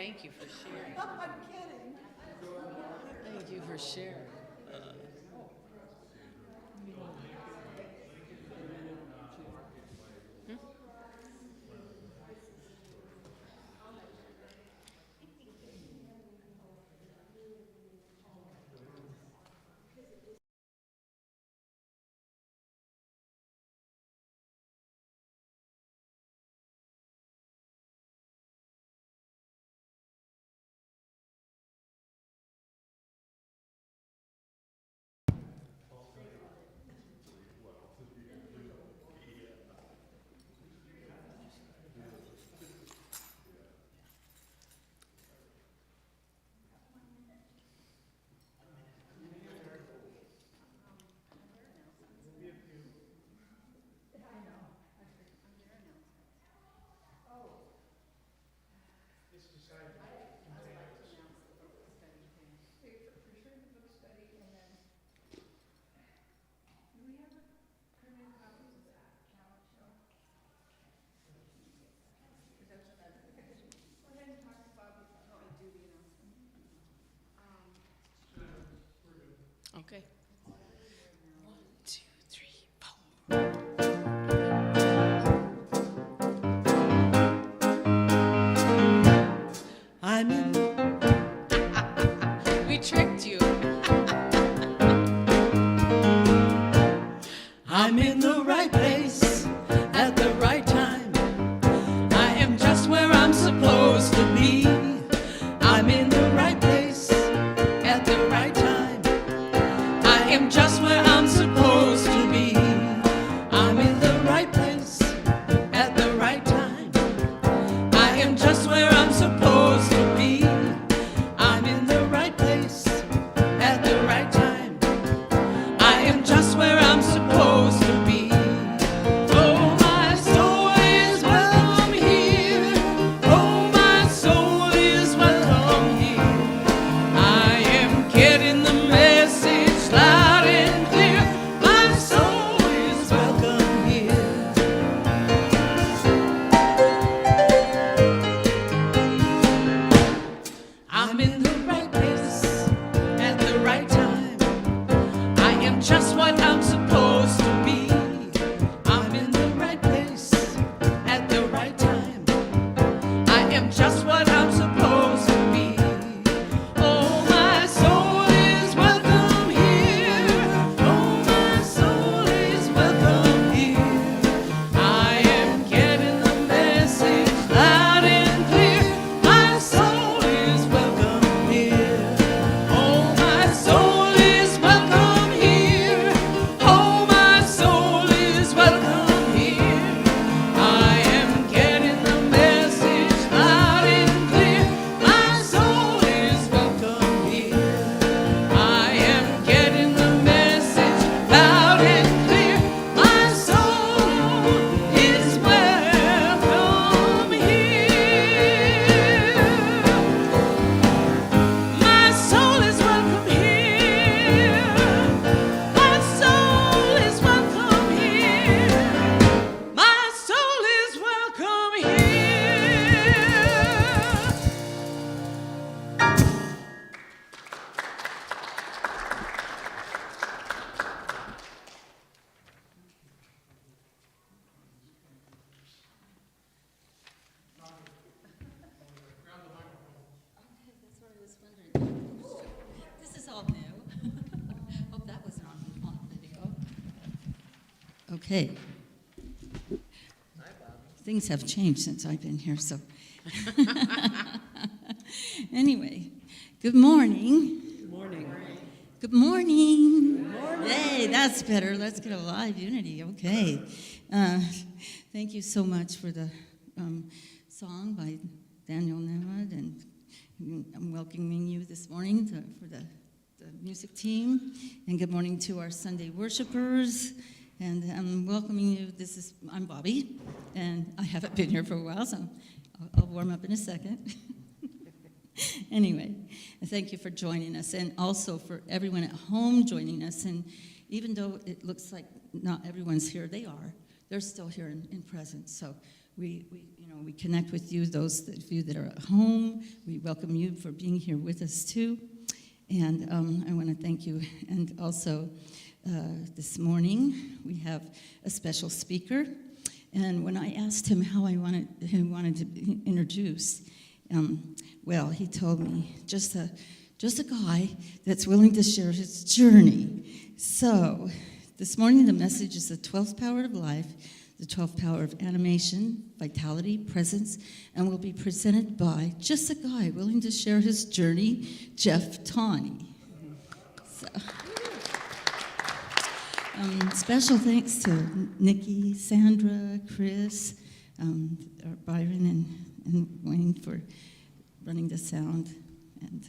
Thank you for sharing. I'm kidding. Thank you for sharing. Okay. 1, 2, 3, 4. I'm in. We tricked you. I'm in the right place at the right time. I am just where I'm supposed to be. I'm in the right place at the right time. I am just where I'm supposed to be. I'm in the right place at the right time. I am just where I'm supposed to be. I'm in the right place at the right time. I am just where I'm supposed to be. Oh, my soul is welcome here. Oh, my soul is welcome here. I am getting the message loud and clear. My soul is welcome here. I'm in the right place at the right time. I am just what I'm supposed to be. I'm in the right place at the right time. I am just what I'm supposed to be. Oh, my soul is welcome here. Oh, my soul is welcome here. I am getting the message loud and clear. My soul is welcome here. Oh, my soul is welcome here. Oh, my soul is welcome here. I am getting the message loud and clear. My soul is welcome here. I am getting the message loud and clear. My soul is welcome here. My soul is welcome here. My soul is welcome here. My soul is welcome here. That's what I was wondering. This is all new. Hope that wasn't on video. Okay. Things have changed since I've been here, so. Anyway, good morning. Good morning. Good morning. Yay, that's better. Let's get a live unity. Okay. Thank you so much for the song by Daniel Nemad, and I'm welcoming you this morning for the music team. And good morning to our Sunday worshipers. And I'm welcoming you. I'm Bobby, and I haven't been here for a while, so I'll warm up in a second. Anyway, thank you for joining us, and also for everyone at home joining us. And even though it looks like not everyone's here, they are. They're still here in presence. So we connect with you, those of you that are at home. We welcome you for being here with us too. And I want to thank you. And also, this morning we have a special speaker. And when I asked him how he wanted to be introduced, well, he told me just a guy that's willing to share his journey. So this morning the message is the 12th power of life, the 12th power of animation, vitality, presence, and will be presented by just a guy willing to share his journey, Jeff Tawney. So, special thanks to Nikki, Sandra, Chris, Byron, and Wayne for running the sound, and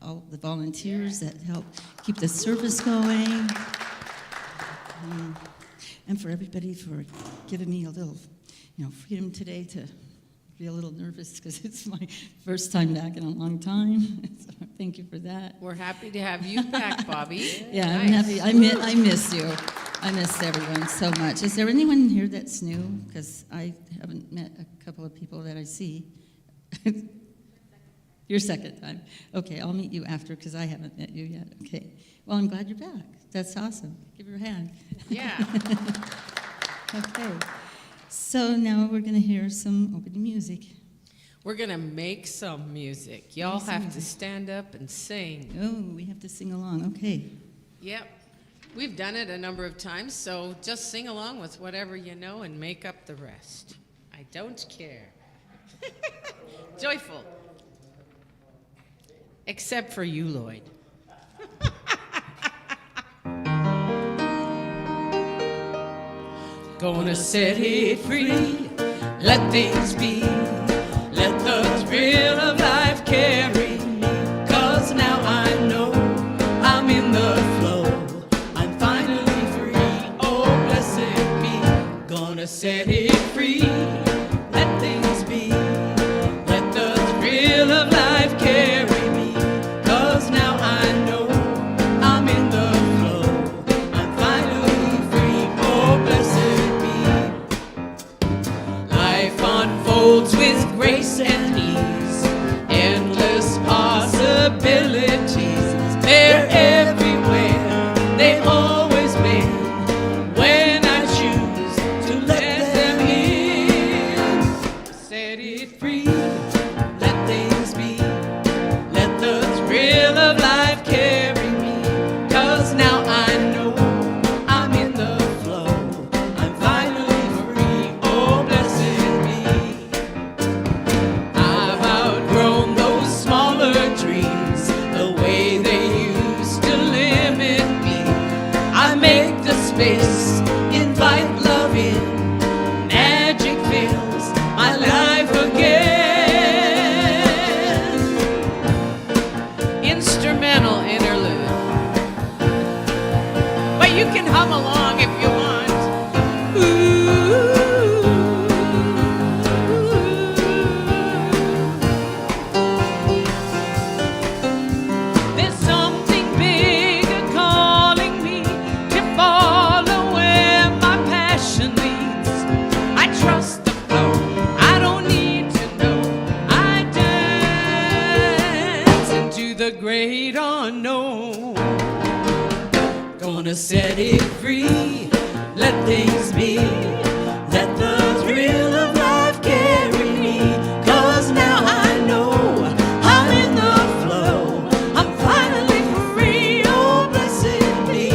all the volunteers that help keep the service going. And for everybody for giving me a little, freedom today to be a little nervous because it's my first time back in a long time. So thank you for that. We're happy to have you back, Bobby. Yeah, Nice. I'm happy. I miss you. I miss everyone so much. Is there anyone here that's new? Because I haven't met a couple of people that I see. Your second time. Okay, I'll meet you after because I haven't met you yet. Okay. Well, I'm glad you're back. That's awesome. Give her a hand. Yeah. Okay. So now we're going to hear some opening music. We're going to make some music. Y'all have to stand up and sing. Oh, we have to sing along. Okay. Yep. We've done it a number of times, so just sing along with whatever you know and make up the rest. I don't care. Joyful. Except for you, Lloyd. Gonna set it free, let things be, let the thrill of life carry me. 'Cause now I know I'm in the flow, I'm finally free, oh blessed be. Gonna set it free, let things be, let the thrill of life carry me. 'Cause now I know I'm in the flow, I'm finally free, oh blessed. Life unfolds with grace and ease, endless possibilities. They're everywhere, they've always been, when I choose to let them in. Set it free, let things be, let the thrill of life carry me. 'Cause now I know I'm in the flow, I'm finally free, oh blessed be. I've outgrown those smaller dreams, the way they used to limit me. I make the space, invite love in, magic fills my life again. Instrumental interlude. But you can hum along if you want. There's something bigger calling me to follow where my passion leads. I trust the flow, I don't need to know. I dance into the great unknown. Gonna set it free, let things be, let the thrill of life carry me. 'Cause now I know I'm in the flow, I'm finally free, oh blessed be.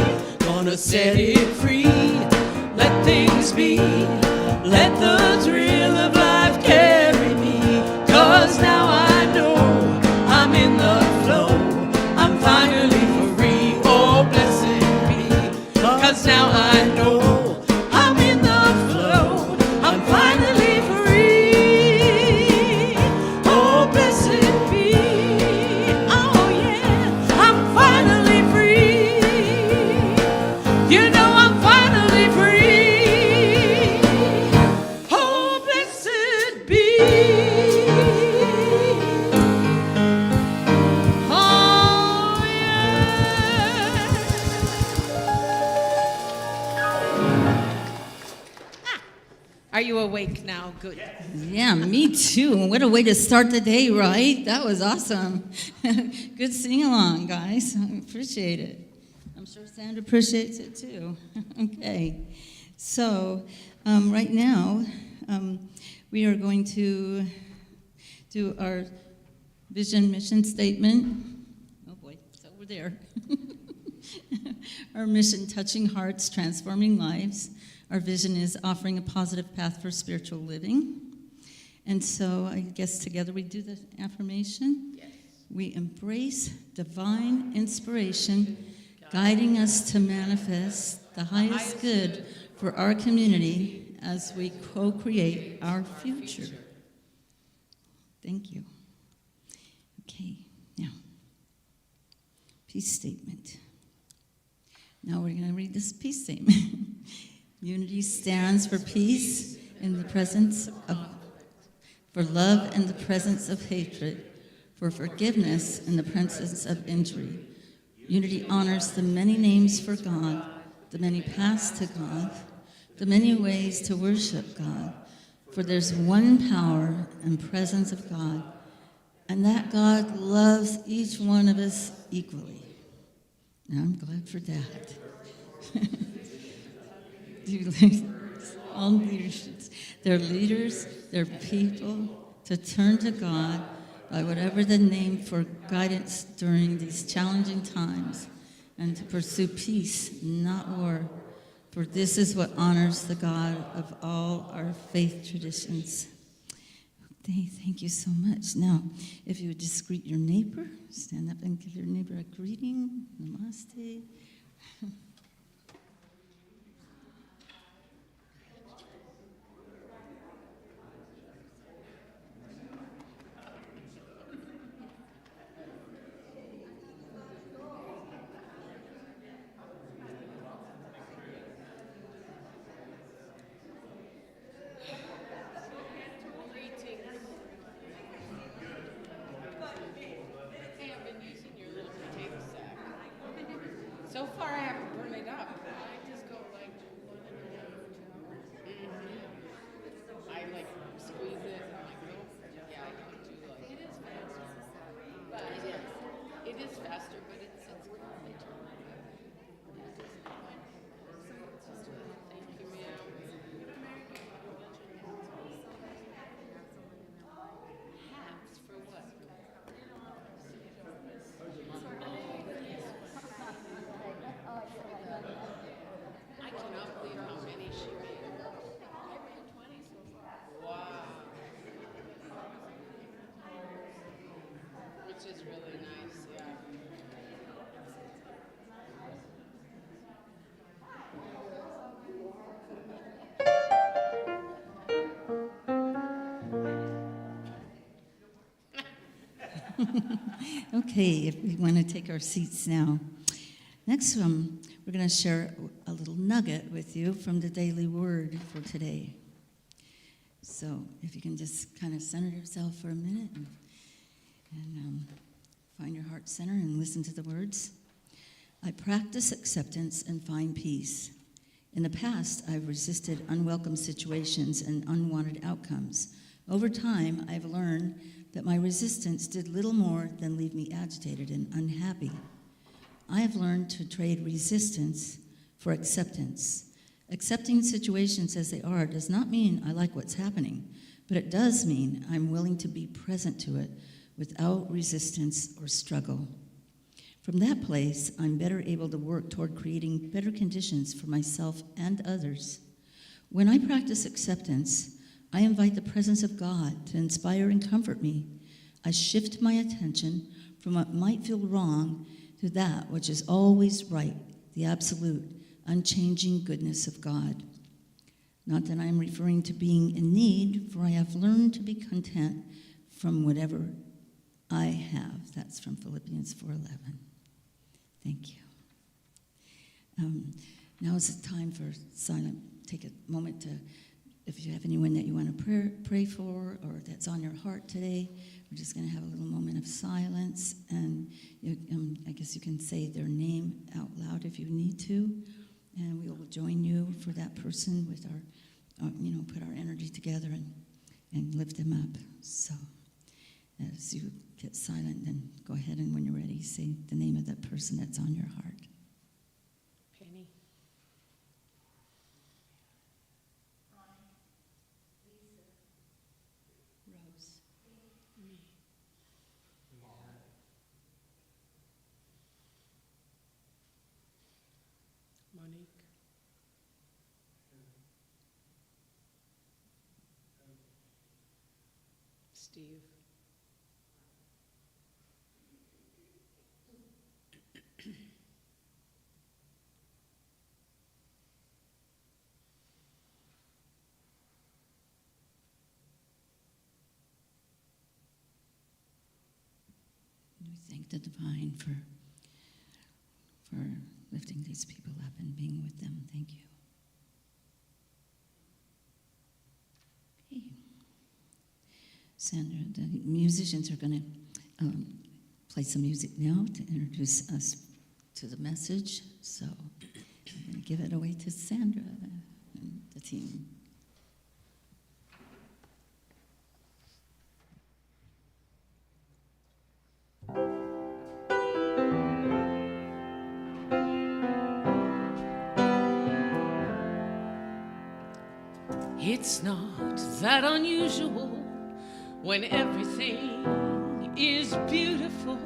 Gonna set it free, let things be, let the thrill of life carry me. 'Cause now I know I'm in the flow, I'm finally free, oh blessed be. 'Cause now I know I'm in the flow, I'm finally you awake now? Good. Yeah, me too. What a way to start the day, right? That was awesome. Good sing along, guys. I appreciate it. I'm sure Sandra appreciates it too. Okay. So, right now, we are going to do our vision mission statement. Oh boy, it's over there. Our mission, touching hearts, transforming lives. Our vision is offering a positive path for spiritual living. And so I guess together we do the affirmation. Yes. We embrace divine inspiration, guiding us to manifest the highest good for our community as we co-create our future. Thank you. Okay, now, peace statement. Now we're going to read this peace statement. Unity stands for peace in the presence of, for love in the presence of hatred, for forgiveness in the presence of injury. Unity honors the many names for God, the many paths to God, the many ways to worship God, for there's one power and presence of God, and that God loves each one of us equally. And I'm glad for that. All leaders, they're leaders, they're people to turn to God by whatever the name for guidance during these challenging times, and to pursue peace, not war. For this is what honors the God of all our faith traditions. Thank you so much. Now, if you would just greet your neighbor, stand up and give your neighbor a greeting. Namaste. So far, I haven't burned it up. I like squeeze it. I'm like, nope. Yeah, I don't do like. It is faster. But it is faster, but it's good. Thank you, ma'am. Hats for what? I cannot believe how many she made. Wow. Which is really nice, yeah. Okay, if we want to take our seats now. Next, we're going to share a little nugget with you from the daily word for today. So if you can just kind of center yourself for a minute and find your heart center and listen to the words. I practice acceptance and find peace. In the past, I've resisted unwelcome situations and unwanted outcomes. Over time, I've learned that my resistance did little more than leave me agitated and unhappy. I have learned to trade resistance for acceptance. Accepting situations as they are does not mean I like what's happening, but it does mean I'm willing to be present to it without resistance or struggle. From that place, I'm better able to work toward creating better conditions for myself and others. When I practice acceptance, I invite the presence of God to inspire and comfort me. I shift my attention from what might feel wrong to that which is always right, the absolute, unchanging goodness of God. Not that I am referring to being in need, for I have learned to be content from whatever I have. That's from Philippians 4:11. Thank you. Now is the time for silent. Take a moment to, if you have anyone that you want to pray for or that's on your heart today, we're just going to have a little moment of silence, and I guess you can say their name out loud if you need to, and we will join you for that person with our put our energy together and lift them up. So as you get silent, then go ahead and when you're ready, say the name of that person that's on your heart. Penny. Rose. Me. Monique. Steve. We thank the divine for lifting these people up and being with them. Thank you. Okay. Sandra, the musicians are going to play some music now to introduce us to the message. So I'm going to give it away to Sandra and the team. It's not that unusual when everything is beautiful.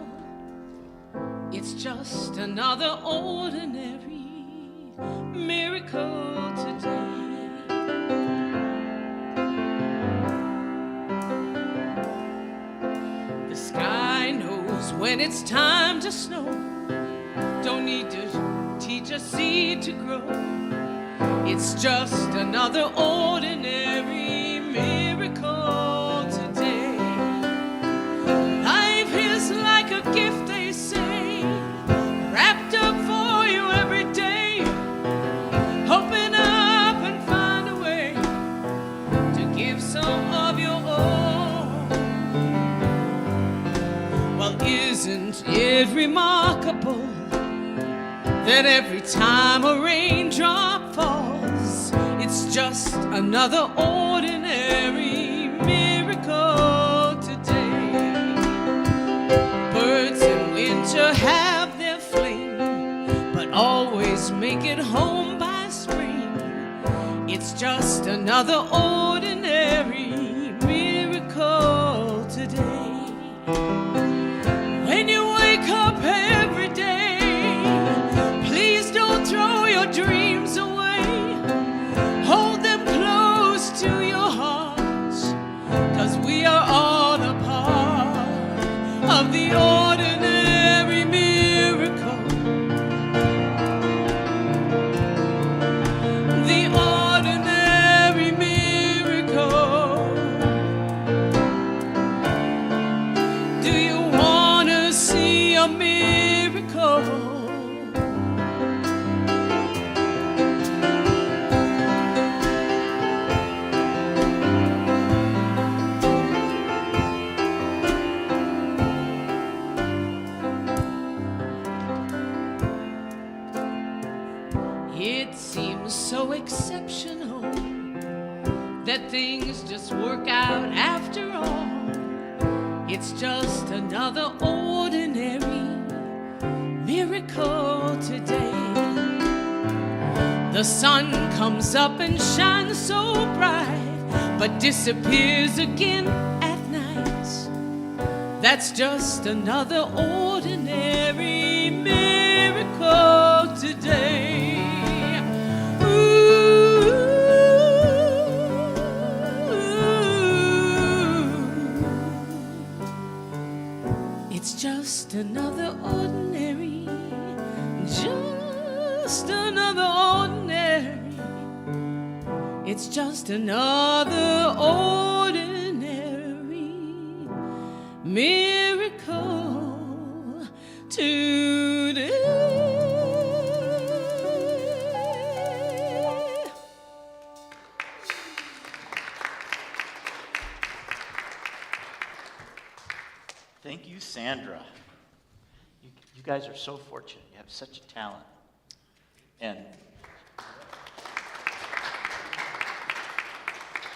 It's just another ordinary miracle today. The sky knows when it's time to snow. Don't need to teach a seed to grow. It's just another ordinary miracle today. Life is like a gift, they say, wrapped up for you every day. Open up and find a way to give some of your own. Well, isn't it remarkable that every time a raindrop falls, it's just another ordinary miracle today. Birds in winter have their fling, but always make it home by spring. It's just another ordinary miracle today. When you wake up every day, please don't throw your dreams away. Hold them close to your hearts, 'cause we are all a part of the ordinary miracle. The ordinary miracle. Do you want to see a miracle? It seems so exceptional that things just work out after all. It's just another ordinary miracle today. The sun comes up and shines so bright, but disappears again at night. That's just another ordinary miracle today. It's just another ordinary, just another ordinary. It's just another ordinary miracle today. Thank you, Sandra. You guys are so fortunate. You have such a talent. And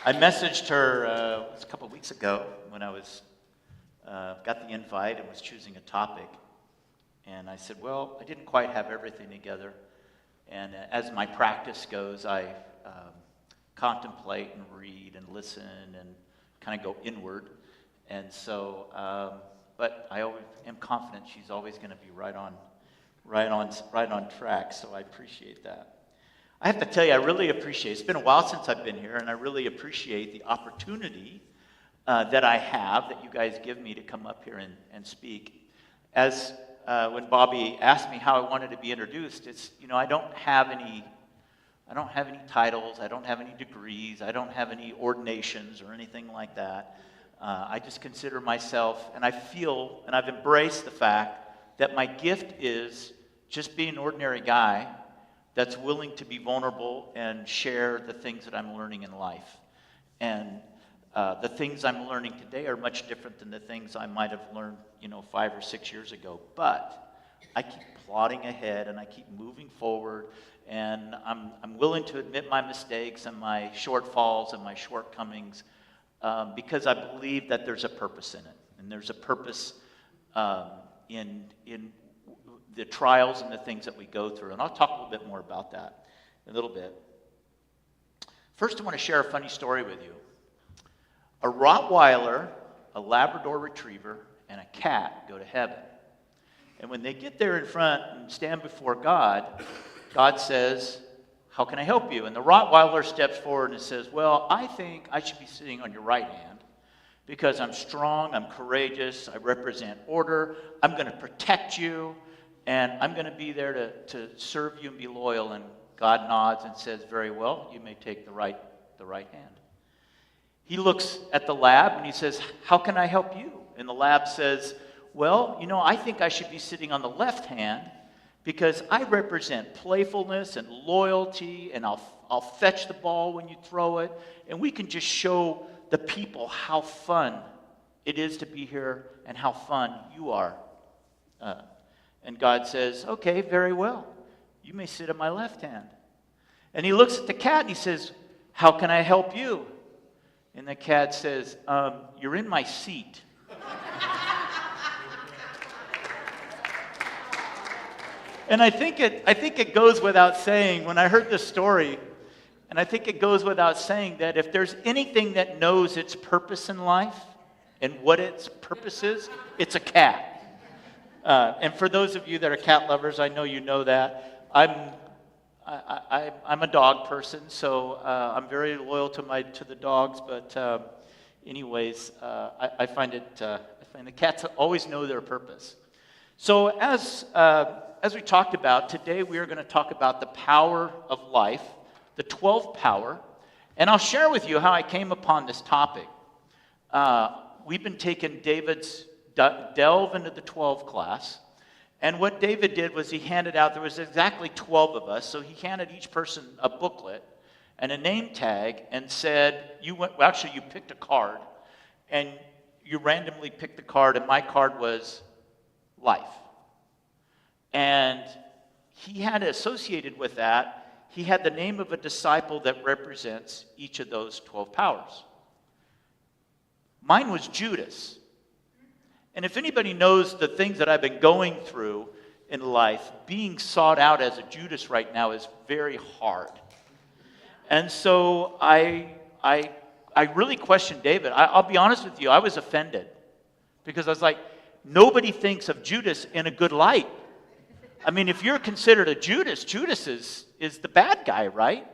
I messaged her it was a couple of weeks ago when I was got the invite and was choosing a topic. And I said, well, I didn't quite have everything together. And as my practice goes, I contemplate and read and listen and kind of go inward. And so, but I always am confident she's always going to be right on track. So I appreciate that. I have to tell you, I really appreciate. It's been a while since I've been here, and I really appreciate the opportunity that I have, that you guys give me to come up here and speak. As when Bobby asked me how I wanted to be introduced, it's, I don't have any titles, I don't have any degrees, I don't have any ordinations or anything like that. I just consider myself, and I feel, and I've embraced the fact that my gift is just being an ordinary guy that's willing to be vulnerable and share the things that I'm learning in life. And the things I'm learning today are much different than the things I might have learned, 5 or 6 years ago. But I keep plodding ahead and I keep moving forward, and I'm willing to admit my mistakes and my shortfalls and my shortcomings because I believe that there's a purpose in it, and there's a purpose in the trials and the things that we go through. And I'll talk a little bit more about that in a little bit. First, I want to share a funny story with you. A Rottweiler, a Labrador Retriever, and a cat go to heaven. And when they get there in front and stand before God, God says, how can I help you? And the Rottweiler steps forward and says, well, I think I should be sitting on your right hand because I'm strong, I'm courageous, I represent order, I'm going to protect you, and I'm going to be there to serve you and be loyal. And God nods and says, very well, you may take the right hand. He looks at the lab and he says, how can I help you? And the lab says, well, I think I should be sitting on the left hand because I represent playfulness and loyalty, and I'll fetch the ball when you throw it, and we can just show the people how fun it is to be here and how fun you are. And God says, okay, very well. You may sit at my left hand. And he looks at the cat and he says, how can I help you? And the cat says, you're in my seat. And I think it goes without saying, when I heard this story, and I think it goes without saying that if there's anything that knows its purpose in life and what its purpose is, it's a cat. And for those of you that are cat lovers, I know you know that. I'm a dog person, so I'm very loyal to the dogs. But anyways, I find the cats always know their purpose. So as we talked about today, we are going to talk about the power of life, the 12th power, and I'll share with you how I came upon this topic. We've been taking David's Delve into the 12 class. And what David did was he handed out, there was exactly 12 of us, so he handed each person a booklet and a name tag and said, you picked a card, and you randomly picked the card, and my card was life. And he had associated with that, he had the name of a disciple that represents each of those 12 powers. Mine was Judas. And if anybody knows the things that I've been going through in life, being sought out as a Judas right now is very hard. And so I really questioned David. I'll be honest with you, I was offended. Because I was like, nobody thinks of Judas in a good light. I mean, if you're considered a Judas, Judas is the bad guy, right?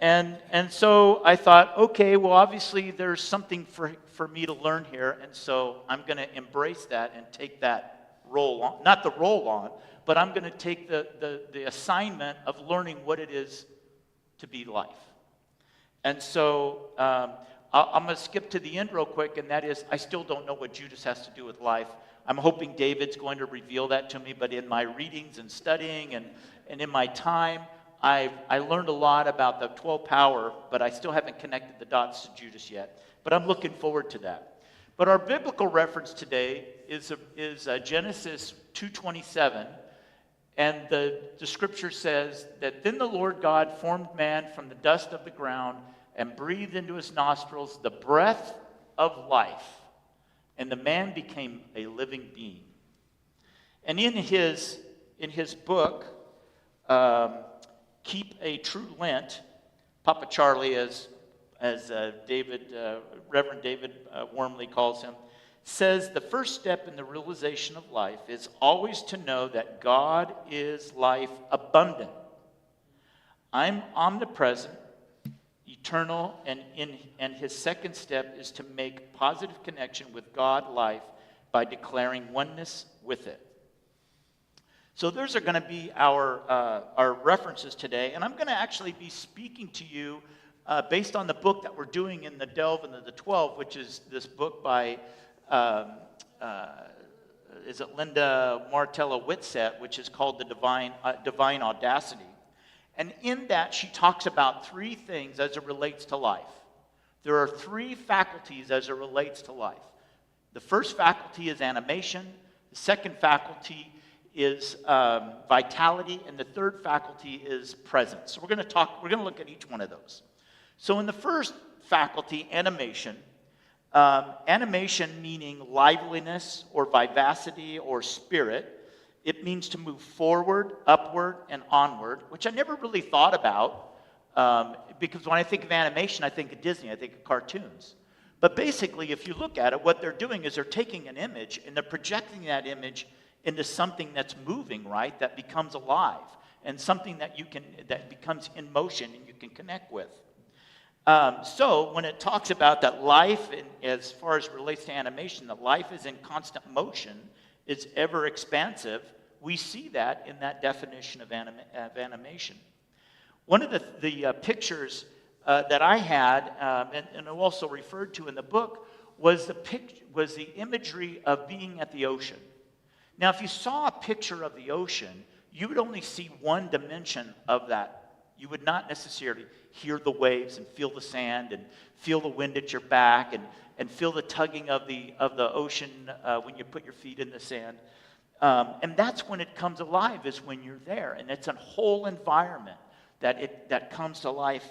And so I thought, okay, well, obviously there's something for me to learn here, and so I'm going to embrace that and take that role on, not the role on, but I'm going to take the assignment of learning what it is to be life. And so I'm going to skip to the end real quick, and that is, I still don't know what Judas has to do with life. I'm hoping David's going to reveal that to me, but in my readings and studying and in my time, I learned a lot about the 12 power, but I still haven't connected the dots to Judas yet. But I'm looking forward to that. But our biblical reference today is Genesis 2:27, and the scripture says that then the Lord God formed man from the dust of the ground and breathed into his nostrils the breath of life, and the man became a living being. And in his book, Keep a True Lent, Papa Charlie, as Reverend David Wormley calls him, says the first step in the realization of life is always to know that God is life abundant. I'm omnipresent, eternal, and his second step is to make positive connection with God life by declaring oneness with it. So those are going to be our references today, and I'm going to actually be speaking to you based on the book that we're doing in the Delve into the 12, which is this book by is it Linda Martella Whitsett, which is called The Divine Audacity. And in that, she talks about three things as it relates to life. There are three faculties as it relates to life. The first faculty is animation. The second faculty is vitality, and the third faculty is presence. So we're going to look at each one of those. So in the first faculty, animation, animation meaning liveliness or vivacity or spirit. It means to move forward, upward, and onward, which I never really thought about because when I think of animation, I think of Disney, I think of cartoons. But basically, if you look at it, what they're doing is they're taking an image and they're projecting that image into something that's moving, right, that becomes alive, and something that becomes in motion and you can connect with. So when it talks about that life, as far as relates to animation, that life is in constant motion, it's ever expansive, we see that in that definition of animation. One of the pictures that I had, and also referred to in the book, was the imagery of being at the ocean. Now, if you saw a picture of the ocean, you would only see one dimension of that. You would not necessarily hear the waves and feel the sand and feel the wind at your back and feel the tugging of the ocean when you put your feet in the sand. And that's when it comes alive, is when you're there. And it's a whole environment that comes to life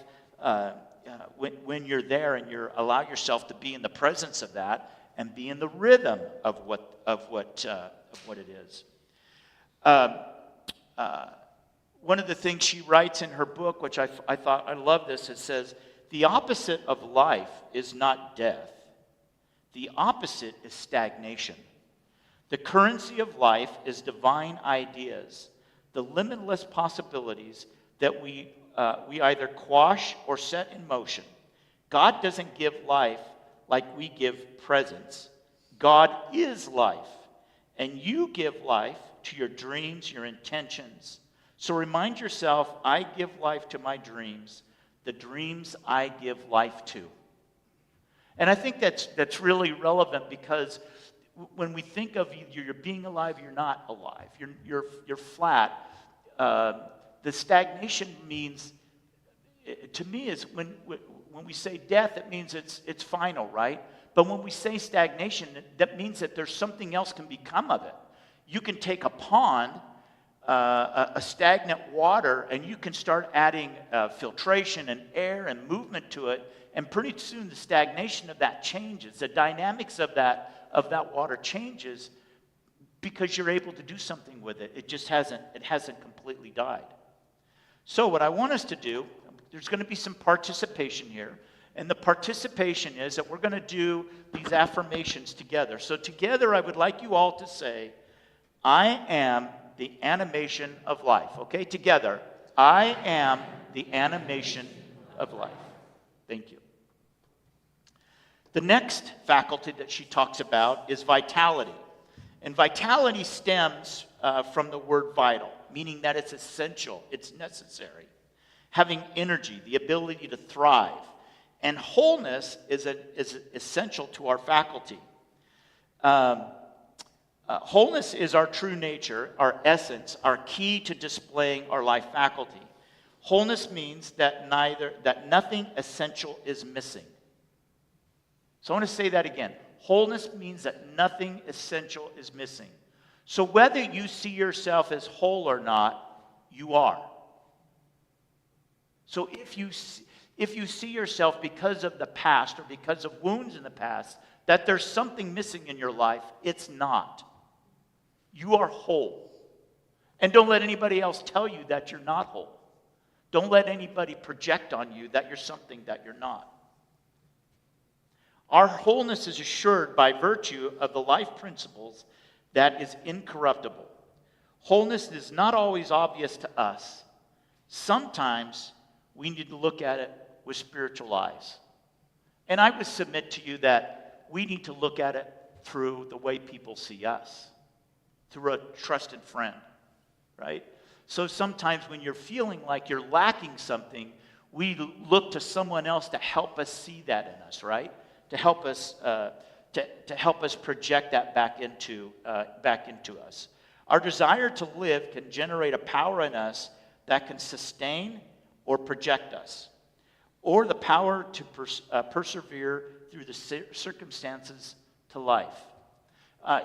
when you're there and you allow yourself to be in the presence of that and be in the rhythm of what it is. One of the things she writes in her book, which I thought, I love this, it says, the opposite of life is not death. The opposite is stagnation. The currency of life is divine ideas, the limitless possibilities that we either quash or set in motion. God doesn't give life like we give presents. God is life, and you give life to your dreams, your intentions. So remind yourself, I give life to my dreams, the dreams I give life to. And I think that's really relevant because when we think of you're being alive, you're not alive. You're flat. The stagnation means, to me, is when we say death, it means it's final, right? But when we say stagnation, that means that there's something else can become of it. You can take a pond, a stagnant water, and you can start adding filtration and air and movement to it, and pretty soon the stagnation of that changes. The dynamics of that water changes because you're able to do something with it. It just hasn't completely died. So what I want us to do, there's going to be some participation here, and the participation is that we're going to do these affirmations together. So together, I would like you all to say, I am the animation of life. Okay, together. I am the animation of life. Thank you. The next faculty that she talks about is vitality. And vitality stems from the word vital, meaning that it's essential, it's necessary. Having energy, the ability to thrive. And wholeness is essential to our faculty. Wholeness is our true nature, our essence, our key to displaying our life faculty. Wholeness means that nothing essential is missing. So I want to say that again. Wholeness means that nothing essential is missing. So whether you see yourself as whole or not, you are. So if you If you see yourself because of the past or because of wounds in the past, that there's something missing in your life, it's not. You are whole. And don't let anybody else tell you that you're not whole. Don't let anybody project on you that you're something that you're not. Our wholeness is assured by virtue of the life principles that is incorruptible. Wholeness is not always obvious to us. Sometimes we need to look at it with spiritual eyes. And I would submit to you that we need to look at it through the way people see us, through a trusted friend, right? So sometimes when you're feeling like you're lacking something, we look to someone else to help us see that in us, right? To help us project that back into us. Our desire to live can generate a power in us that can sustain or project us, or the power to persevere through the circumstances to life.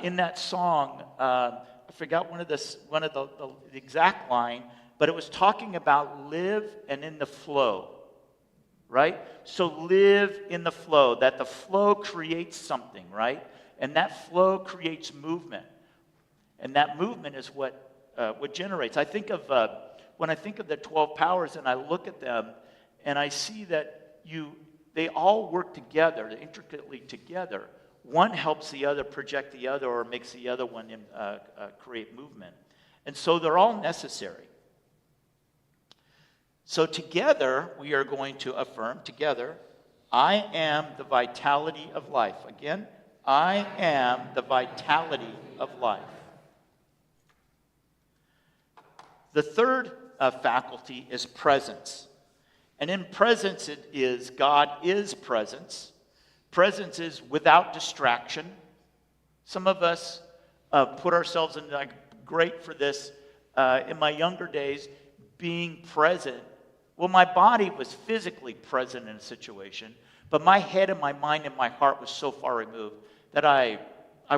In that song, I forgot one of the exact line, but it was talking about live and in the flow. Right? So live in the flow, that the flow creates something, right? And that flow creates movement. And that movement is what generates. I think of, when I think of the 12 powers and I look at them and I see that they all work together, intricately together. One helps the other project the other or makes the other one create movement. And so they're all necessary. So together, we are going to affirm together, I am the vitality of life. Again, I am the vitality of life. The third faculty is presence. And in presence it is, God is presence. Presence is without distraction. Some of us put ourselves in, like, great for this. In my younger days, being present. Well, my body was physically present in a situation, but my head and my mind and my heart was so far removed that I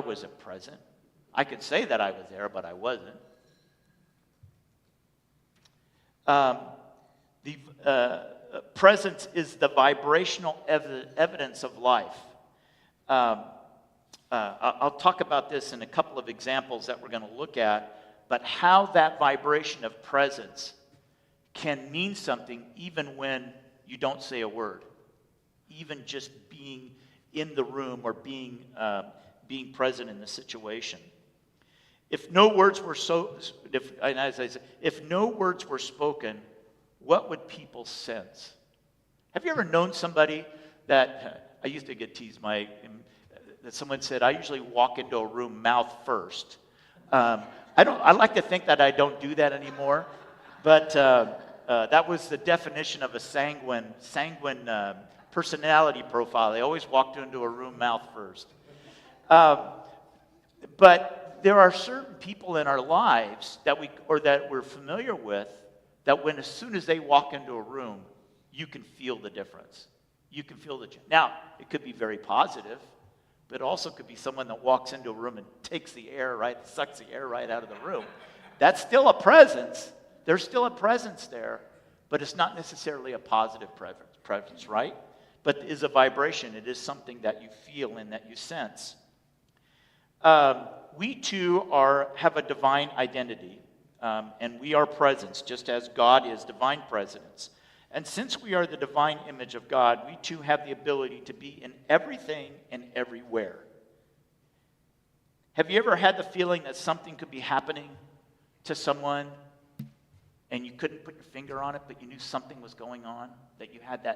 wasn't present. I could say that I was there, but I wasn't. Presence is the vibrational evidence of life. I'll talk about this in a couple of examples that we're going to look at, but how that vibration of presence can mean something even when you don't say a word. Even just being in the room or being present in the situation. If no words were if no words were spoken, what would people sense? Have you ever known somebody that I used to get teased that someone said I usually walk into a room mouth first. I like to think that I don't do that anymore, but that was the definition of a sanguine personality profile. They always walked into a room mouth first. But there are certain people in our lives that we're familiar with that as soon as they walk into a room, you can feel the difference. You can feel the change. Now, it could be very positive, but it also could be someone that walks into a room and takes the air sucks the air right out of the room. That's still a presence. There's still a presence there, but it's not necessarily a positive presence, right? But it is a vibration. It is something that you feel and that you sense. We too have a divine identity, and we are presence, just as God is divine presence. And since we are the divine image of God, we too have the ability to be in everything and everywhere. Have you ever had the feeling that something could be happening to someone and you couldn't put your finger on it, but you knew something was going on? That you had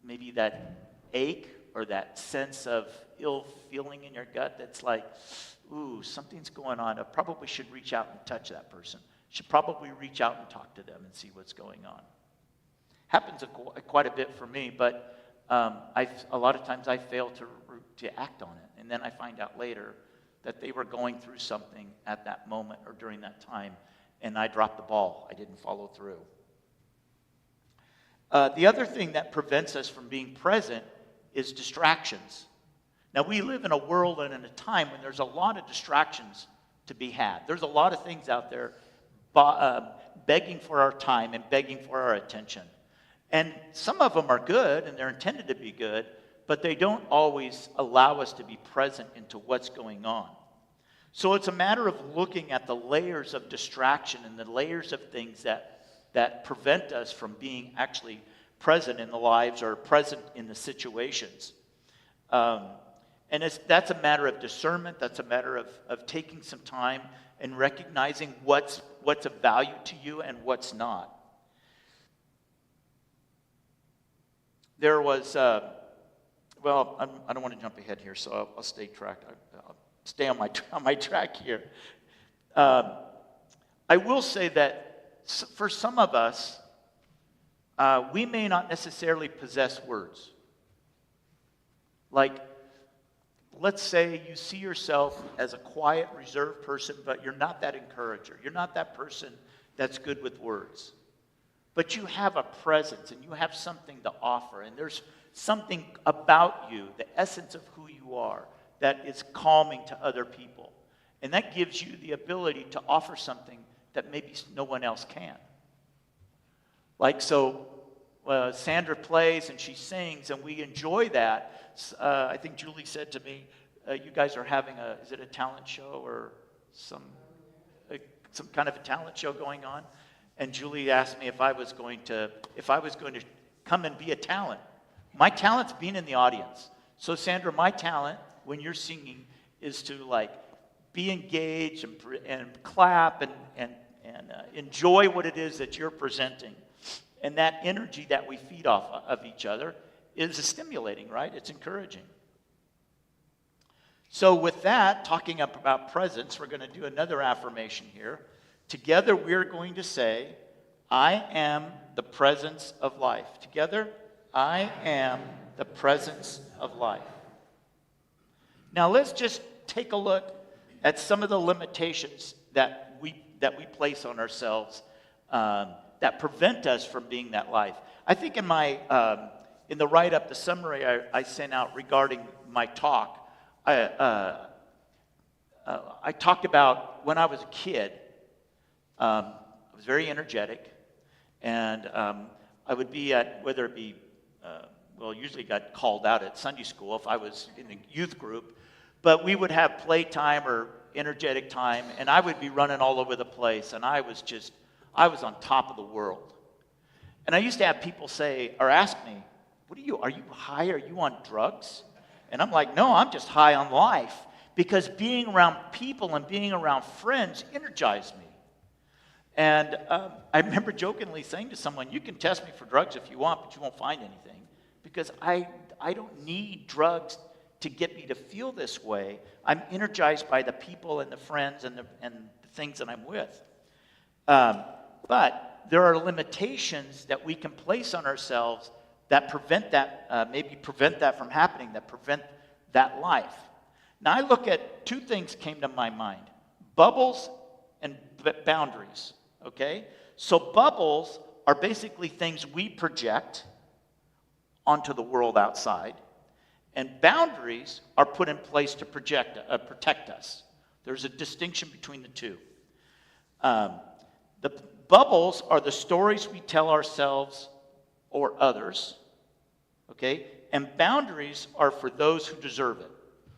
maybe that ache or that sense of ill feeling in your gut that's like, ooh, something's going on. I probably should reach out and touch that person. Should probably reach out and talk to them and see what's going on. Happens quite a bit for me, but a lot of times I fail to act on it. And then I find out later that they were going through something at that moment or during that time, and I dropped the ball. I didn't follow through. The other thing that prevents us from being present is distractions. Now, we live in a world and in a time when there's a lot of distractions to be had. There's a lot of things out there begging for our time and begging for our attention. And some of them are good, and they're intended to be good, but they don't always allow us to be present into what's going on. So it's a matter of looking at the layers of distraction and the layers of things that prevent us from being actually present in the lives or present in the situations. And that's a matter of discernment. That's a matter of taking some time and recognizing what's of value to you and what's not. There was, I don't want to jump ahead here, so I'll stay I'll stay on my track here. I will say that for some of us, we may not necessarily possess words. Like, let's say you see yourself as a quiet, reserved person, but you're not that encourager. You're not that person that's good with words. But you have a presence and you have something to offer. And there's something about you, the essence of who you are, that is calming to other people. And that gives you the ability to offer something that maybe no one else can. Like, so Sandra plays and she sings and we enjoy that. I think Julie said to me, you guys are having is it a talent show or some kind of a talent show going on? And Julie asked me if I was going to come and be a talent. My talent's being in the audience. So Sandra, my talent when you're singing is to like be engaged and clap and enjoy what it is that you're presenting. And that energy that we feed off of each other is stimulating, right? It's encouraging. So with that, talking about presence, we're going to do another affirmation here. Together, we're going to say, I am the presence of life. Together, I am the presence of life. Now, let's just take a look at some of the limitations that we place on ourselves that prevent us from being that life. I think in the write-up, the summary I sent out regarding my talk, I talked about when I was a kid. I was very energetic, and I would be at, whether it be, usually got called out at Sunday school if I was in a youth group, but we would have playtime or energetic time, and I would be running all over the place, and I was on top of the world. And I used to have people say, or ask me, are you high? Are you on drugs? And I'm like, no, I'm just high on life, because being around people and being around friends energized me. And I remember jokingly saying to someone, you can test me for drugs if you want, but you won't find anything. Because I don't need drugs to get me to feel this way. I'm energized by the people and the friends and the things that I'm with. But there are limitations that we can place on ourselves that prevent that, maybe prevent that from happening, that prevent that life. Now I look at two things came to my mind. Bubbles and boundaries. Okay? So bubbles are basically things we project onto the world outside, and boundaries are put in place to protect us. There's a distinction between the two. The bubbles are the stories we tell ourselves or others, okay? And boundaries are for those who deserve it.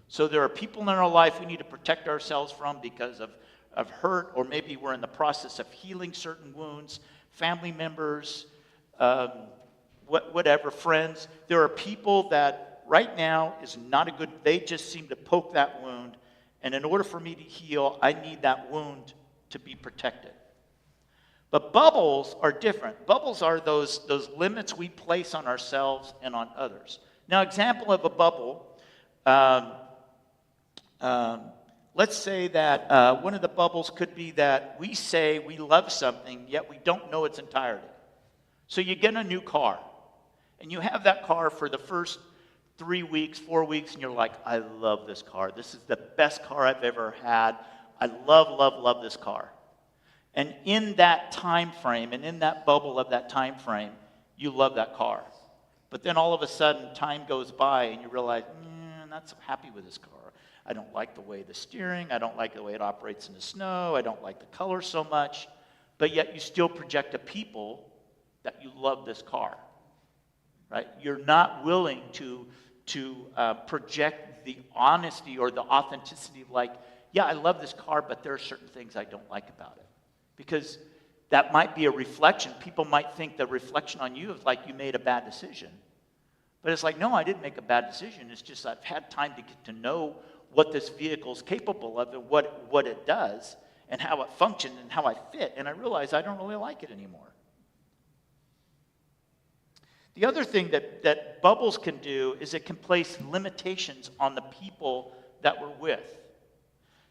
So there are people in our life we need to protect ourselves from because of hurt, or maybe we're in the process of healing certain wounds, family members, whatever, friends. There are people that right now is not a good, they just seem to poke that wound, and in order for me to heal, I need that wound to be protected. But bubbles are different. Bubbles are those limits we place on ourselves and on others. Now, example of a bubble, let's say that one of the bubbles could be that we say we love something, yet we don't know its entirety. So you get a new car, and you have that car for the first 3 weeks, 4 weeks, and you're like, I love this car. This is the best car I've ever had. I love, love, love this car. And in that time frame, and in that bubble of that time frame, you love that car. But then all of a sudden, time goes by, and you realize, I'm not so happy with this car. I don't like the way the steering. I don't like the way it operates in the snow. I don't like the color so much. But yet you still project to people that you love this car. right? You're not willing to project the honesty or the authenticity of like, yeah, I love this car, but there are certain things I don't like about it. Because that might be a reflection. People might think the reflection on you is like you made a bad decision. But it's like, no, I didn't make a bad decision. It's just I've had time to get to know what this vehicle is capable of and what it does and how it functions and how I fit. And I realize I don't really like it anymore. The other thing that bubbles can do is it can place limitations on the people that we're with.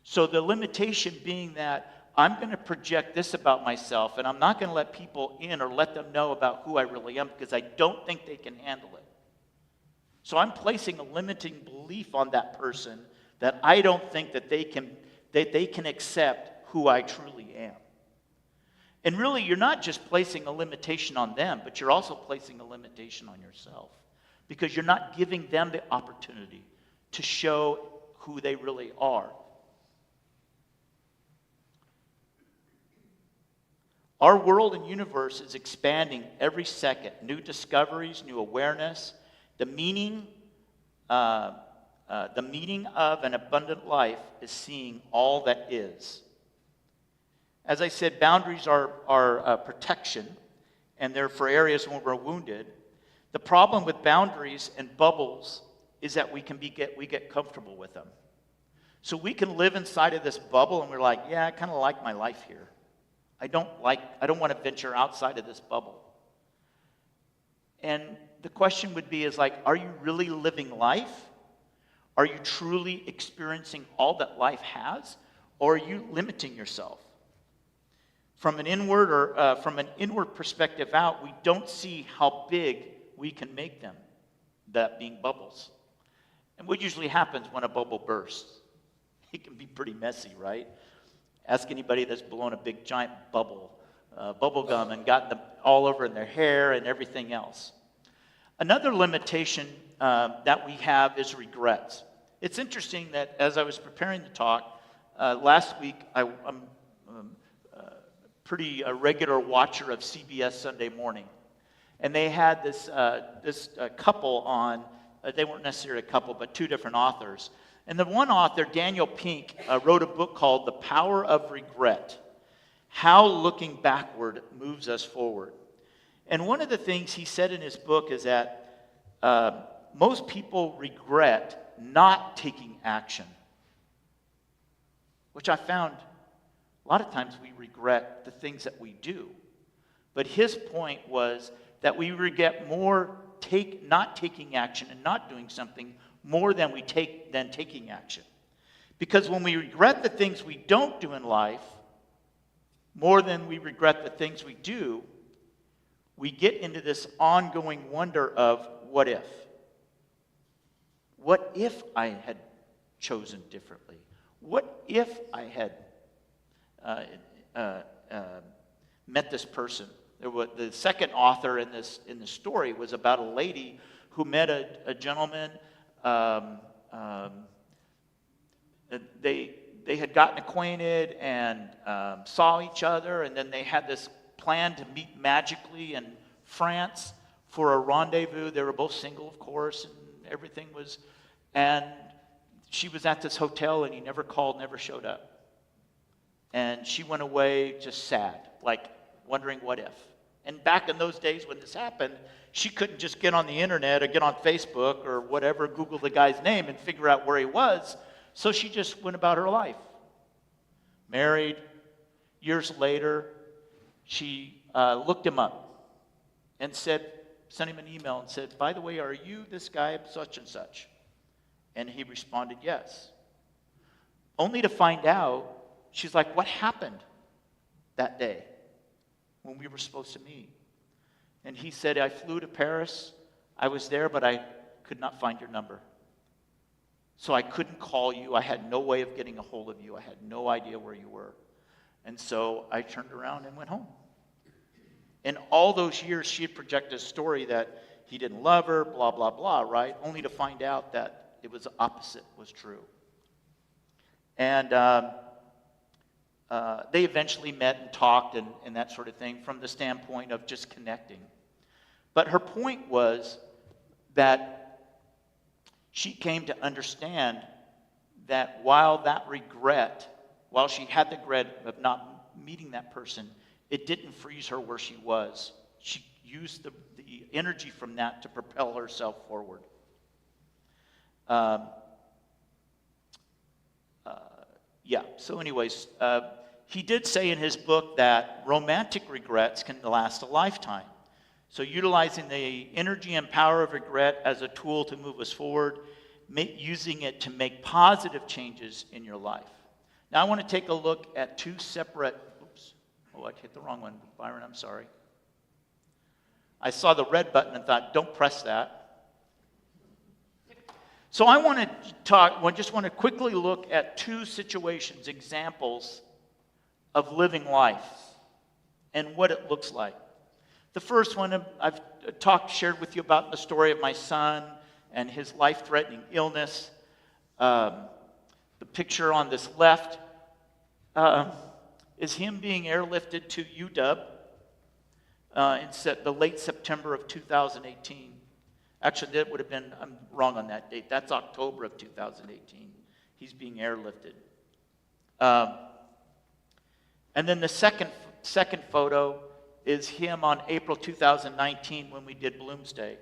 So the limitation being that I'm going to project this about myself, and I'm not going to let people in or let them know about who I really am because I don't think they can handle it. So I'm placing a limiting belief on that person that I don't think that they can accept who I truly am. And really, you're not just placing a limitation on them, but you're also placing a limitation on yourself because you're not giving them the opportunity to show who they really are. Our world and universe is expanding every second. New discoveries, new awareness. The meaning of an abundant life is seeing all that is. As I said, boundaries are protection, and they're for areas when we're wounded. The problem with boundaries and bubbles is that we get comfortable with them. So we can live inside of this bubble, and we're like, yeah, I kind of like my life here. I don't want to venture outside of this bubble. And the question would be is like, are you really living life? Are you truly experiencing all that life has? Or are you limiting yourself? From an inward perspective out, we don't see how big we can make them, that being bubbles. And what usually happens when a bubble bursts? It can be pretty messy, right? Ask anybody that's blown a big giant bubble gum and gotten them all over in their hair and everything else. Another limitation that we have is regrets. It's interesting that as I was preparing the talk last week, I'm pretty regular watcher of CBS Sunday Morning, and they had this couple on. They weren't necessarily a couple, but two different authors. And the one author, Daniel Pink, wrote a book called The Power of Regret: How Looking Backward Moves Us Forward. And one of the things he said in his book is that most people regret not taking action, which I found a lot of times we regret the things that we do. But his point was that we regret more not taking action and not doing something more than taking action. Because when we regret the things we don't do in life, more than we regret the things we do, we get into this ongoing wonder of what if? What if I had chosen differently? What if I had met this person? The second author in this story was about a lady who met a gentleman. They had gotten acquainted and saw each other, and then they had this plan to meet magically in France for a rendezvous. They were both single, of course, and everything was. And she was at this hotel, and he never called, never showed up. And she went away just sad, like wondering what if. And back in those days when this happened, she couldn't just get on the internet or get on Facebook or whatever, Google the guy's name and figure out where he was. So she just went about her life. Married. Years later, she looked him up and sent him an email and said, by the way, are you this guy such and such? And he responded, yes. Only to find out, she's like, what happened that day when we were supposed to meet? And he said, I flew to Paris. I was there, but I could not find your number. So I couldn't call you. I had no way of getting a hold of you. I had no idea where you were. And so I turned around and went home. In all those years, she had projected a story that he didn't love her, blah, blah, blah, right? Only to find out that it was the opposite was true. And they eventually met and talked and that sort of thing from the standpoint of just connecting. But her point was that she came to understand that while she had the regret of not meeting that person, it didn't freeze her where she was. She used the energy from that to propel herself forward. So anyways, he did say in his book that romantic regrets can last a lifetime. So utilizing the energy and power of regret as a tool to move us forward, using it to make positive changes in your life. Now I want to take a look at two separate, I hit the wrong one, Byron, I'm sorry. I saw the red button and thought, don't press that. So I want to quickly look at two situations, examples of living life and what it looks like. The first one I've shared with you about the story of my son and his life-threatening illness. The picture on this left is him being airlifted to UW in the late September of 2018. Actually, that would have been, I'm wrong on that date. That's October of 2018. He's being airlifted. And then the second photo is him on April 2019 when we did Bloomsday.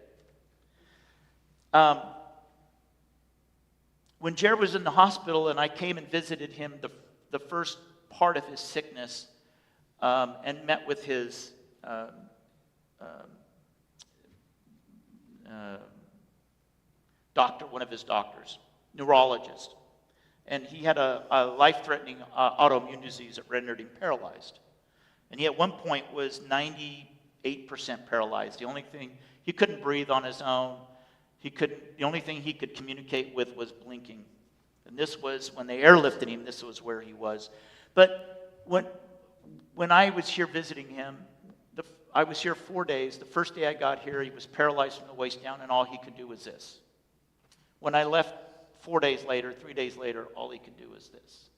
When Jared was in the hospital and I came and visited him the first part of his sickness and met with his doctor, one of his doctors, neurologist. And he had a life-threatening autoimmune disease that rendered him paralyzed. And he at one point was 98% paralyzed. The only thing, he couldn't breathe on his own. The only thing he could communicate with was blinking. And this was, when they airlifted him, this was where he was. But when I was here visiting him, I was here 4 days. The first day I got here, he was paralyzed from the waist down, and all he could do was this. When I left 3 days later, all he could do was this.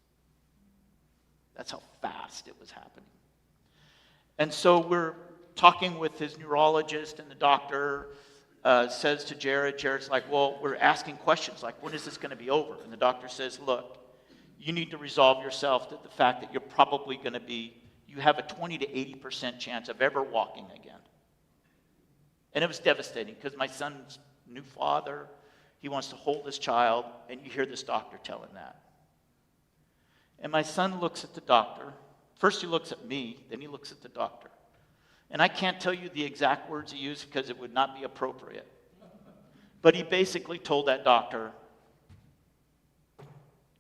That's how fast it was happening. And so we're talking with his neurologist, and the doctor says to Jared's like, well, we're asking questions like, when is this going to be over? And the doctor says, look, you need to resolve yourself to the fact that you're probably going to you have a 20 to 80% chance of ever walking again. And it was devastating because my son's new father, he wants to hold his child, and you hear this doctor tell him that. And my son looks at the doctor. First he looks at me, then he looks at the doctor. And I can't tell you the exact words he used because it would not be appropriate. But he basically told that doctor,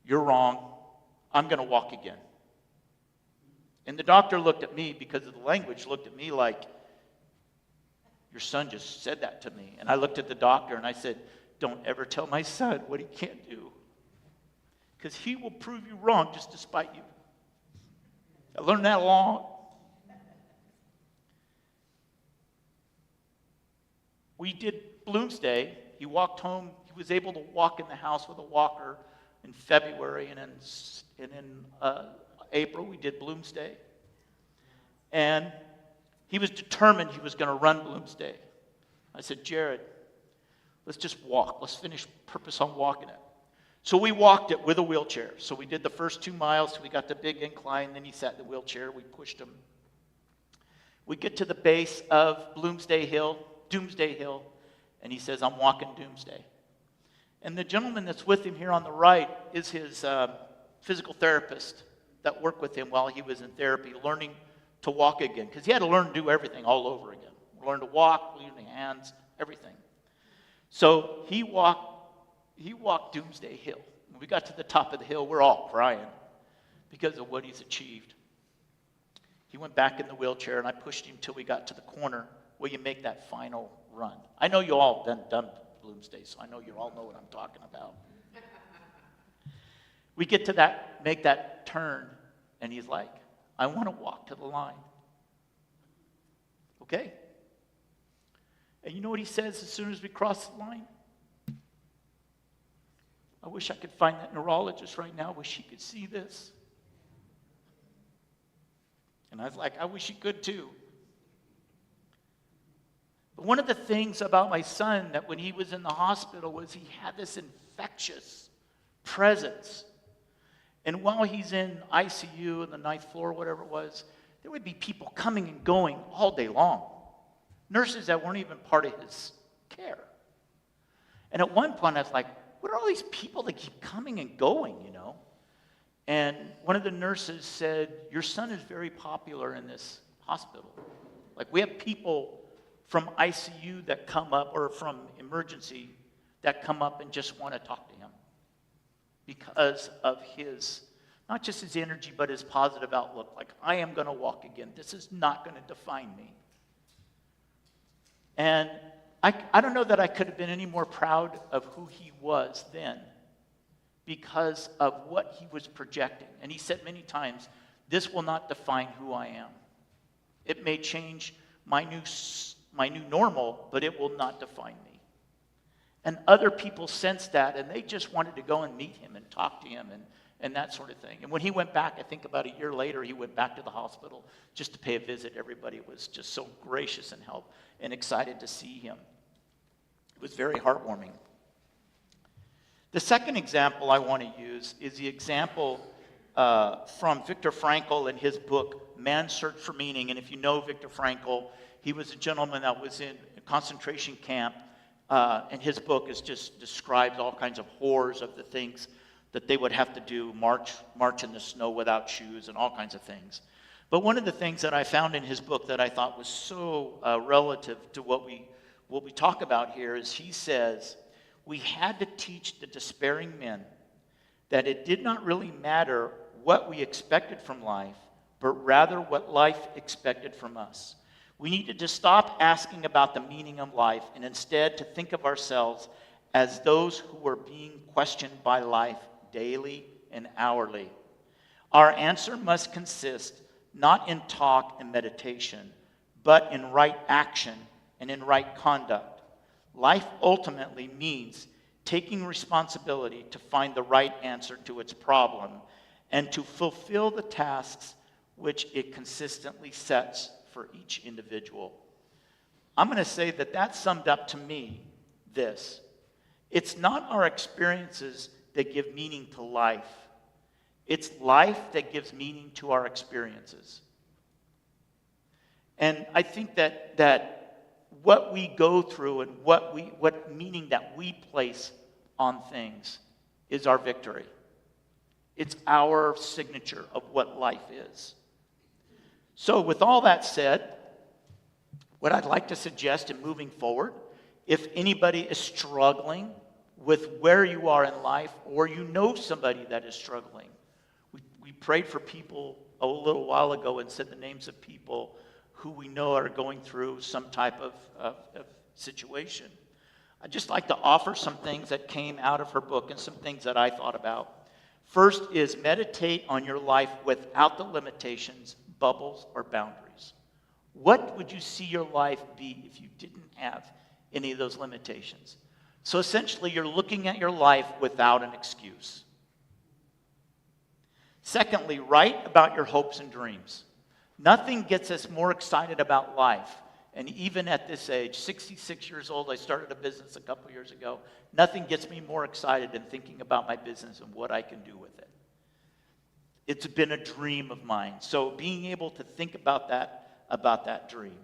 you're wrong, I'm going to walk again. And the doctor looked at me, because of the language, looked at me like, your son just said that to me. And I looked at the doctor and I said, don't ever tell my son what he can't do. Because he will prove you wrong just to spite you. I learned that long. We did Bloomsday. He walked home. He was able to walk in the house with a walker in February, and in April we did Bloomsday. And he was determined he was going to run Bloomsday. I said, Jared, let's just walk. Let's finish purpose on walking it. So we walked it with a wheelchair. So we did the first 2 miles till we got the big incline. Then he sat in the wheelchair. We pushed him. We get to the base of Doomsday Hill, and he says, I'm walking Doomsday. And the gentleman that's with him here on the right is his physical therapist that worked with him while he was in therapy, learning to walk again. Because he had to learn to do everything all over again. Learn to walk, using hands, everything. So he walked Doomsday Hill. When we got to the top of the hill, we're all crying because of what he's achieved. He went back in the wheelchair, and I pushed him till we got to the corner where you make that final run. I know you all done Bloomsday, so I know you all know what I'm talking about. We get to make that turn, and he's like, I want to walk to the line. Okay? And you know what he says as soon as we cross the line? I wish I could find that neurologist right now. I wish he could see this. And I was like, I wish he could too. But one of the things about my son that when he was in the hospital was he had this infectious presence. And while he's in ICU on the 9th floor, whatever it was, there would be people coming and going all day long. Nurses that weren't even part of his care. And at one point I was like, what are all these people that keep coming and going, you know? And one of the nurses said, your son is very popular in this hospital. Like, we have people from ICU that come up, or from emergency, that come up and just want to talk to him because of his, not just his energy, but his positive outlook. Like, I am going to walk again. This is not going to define me. And I don't know that I could have been any more proud of who he was then because of what he was projecting. And he said many times, this will not define who I am. It may change my new normal, but it will not define me. And other people sensed that, and they just wanted to go and meet him and talk to him and that sort of thing. And when he went back, I think about a year later, he went back to the hospital just to pay a visit. Everybody was just so gracious and help and excited to see him. It was very heartwarming. The second example I want to use is the example from Viktor Frankl in his book, Man's Search for Meaning. And if you know Viktor Frankl, he was a gentleman that was in a concentration camp, and his book just describes all kinds of horrors of the things that they would have to do, march in the snow without shoes and all kinds of things. But one of the things that I found in his book that I thought was so relative to what we talk about here is he says, we had to teach the despairing men that it did not really matter what we expected from life, but rather what life expected from us. We needed to stop asking about the meaning of life and instead to think of ourselves as those who were being questioned by life daily and hourly. Our answer must consist not in talk and meditation, but in right action and in right conduct. Life ultimately means taking responsibility to find the right answer to its problem and to fulfill the tasks which it consistently sets for each individual. I'm going to say that summed up to me this. It's not our experiences that give meaning to life. It's life that gives meaning to our experiences. And I think that what we go through and what meaning that we place on things is our victory. It's our signature of what life is. So with all that said, what I'd like to suggest in moving forward, if anybody is struggling with where you are in life, or you know somebody that is struggling, we prayed for people a little while ago and said the names of people who we know are going through some type of situation. I'd just like to offer some things that came out of her book and some things that I thought about. First is meditate on your life without the limitations, bubbles, or boundaries. What would you see your life be if you didn't have any of those limitations? So essentially, you're looking at your life without an excuse. Secondly, write about your hopes and dreams. Nothing gets us more excited about life. And even at this age, 66 years old, I started a business a couple years ago. Nothing gets me more excited than thinking about my business and what I can do with it. It's been a dream of mine. So being able to think about that dream.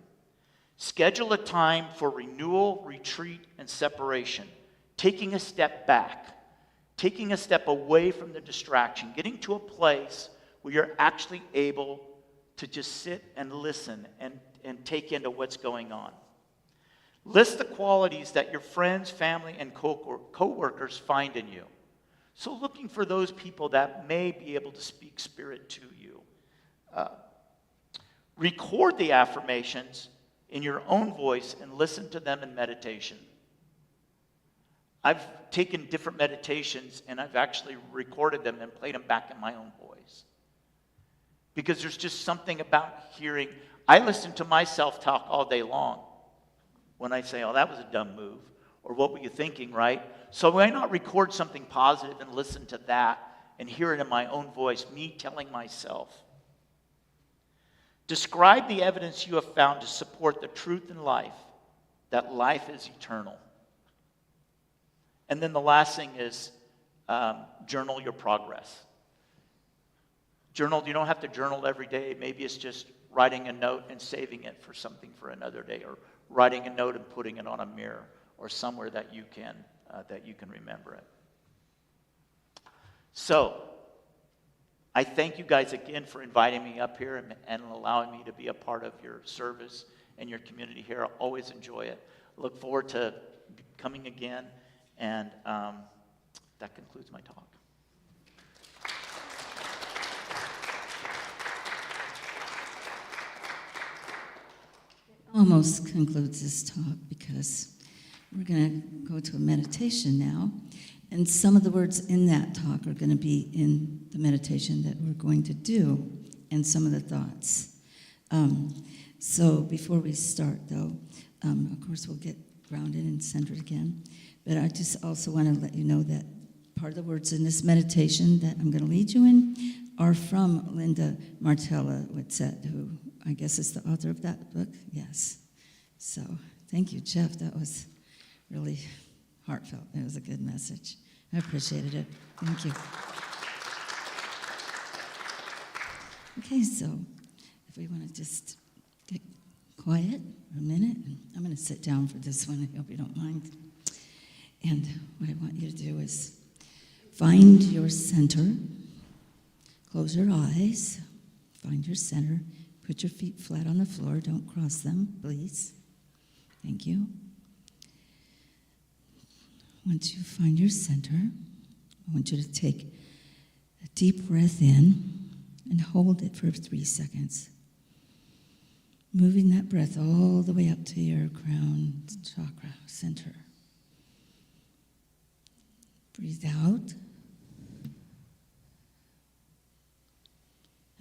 Schedule a time for renewal, retreat, and separation. Taking a step back. Taking a step away from the distraction. Getting to a place where you're actually able to just sit and listen and take into what's going on. List the qualities that your friends, family, and co-workers find in you. So looking for those people that may be able to speak spirit to you. Record the affirmations in your own voice and listen to them in meditation. I've taken different meditations and I've actually recorded them and played them back in my own voice. Because there's just something about hearing. I listen to myself talk all day long when I say, oh, that was a dumb move. Or what were you thinking, right? So why not record something positive and listen to that and hear it in my own voice, me telling myself. Describe the evidence you have found to support the truth in life that life is eternal. And then the last thing is journal your progress. Journal, you don't have to journal every day. Maybe it's just writing a note and saving it for something for another day, or writing a note and putting it on a mirror or somewhere that you can remember it. So, I thank you guys again for inviting me up here and allowing me to be a part of your service and your community here. I always enjoy it. Look forward to coming again, and that concludes my talk. Almost concludes this talk because we're going to go to a meditation now. And some of the words in that talk are going to be in the meditation that we're going to do, and some of the thoughts. So before we start, though, of course, we'll get grounded and centered again. But I just also want to let you know that part of the words in this meditation that I'm going to lead you in are from Linda Martella Whitsett, who I guess is the author of that book. Yes. So thank you, Jeff. That was really heartfelt. It was a good message. I appreciated it. Thank you. Okay, so if we want to just get quiet for a minute, and I'm going to sit down for this one. I hope you don't mind. And what I want you to do is find your center. Close your eyes. Find your center. Put your feet flat on the floor. Don't cross them, please. Thank you. Once you find your center, I want you to take a deep breath in and hold it for 3 seconds. Moving that breath all the way up to your crown chakra center. Breathe out.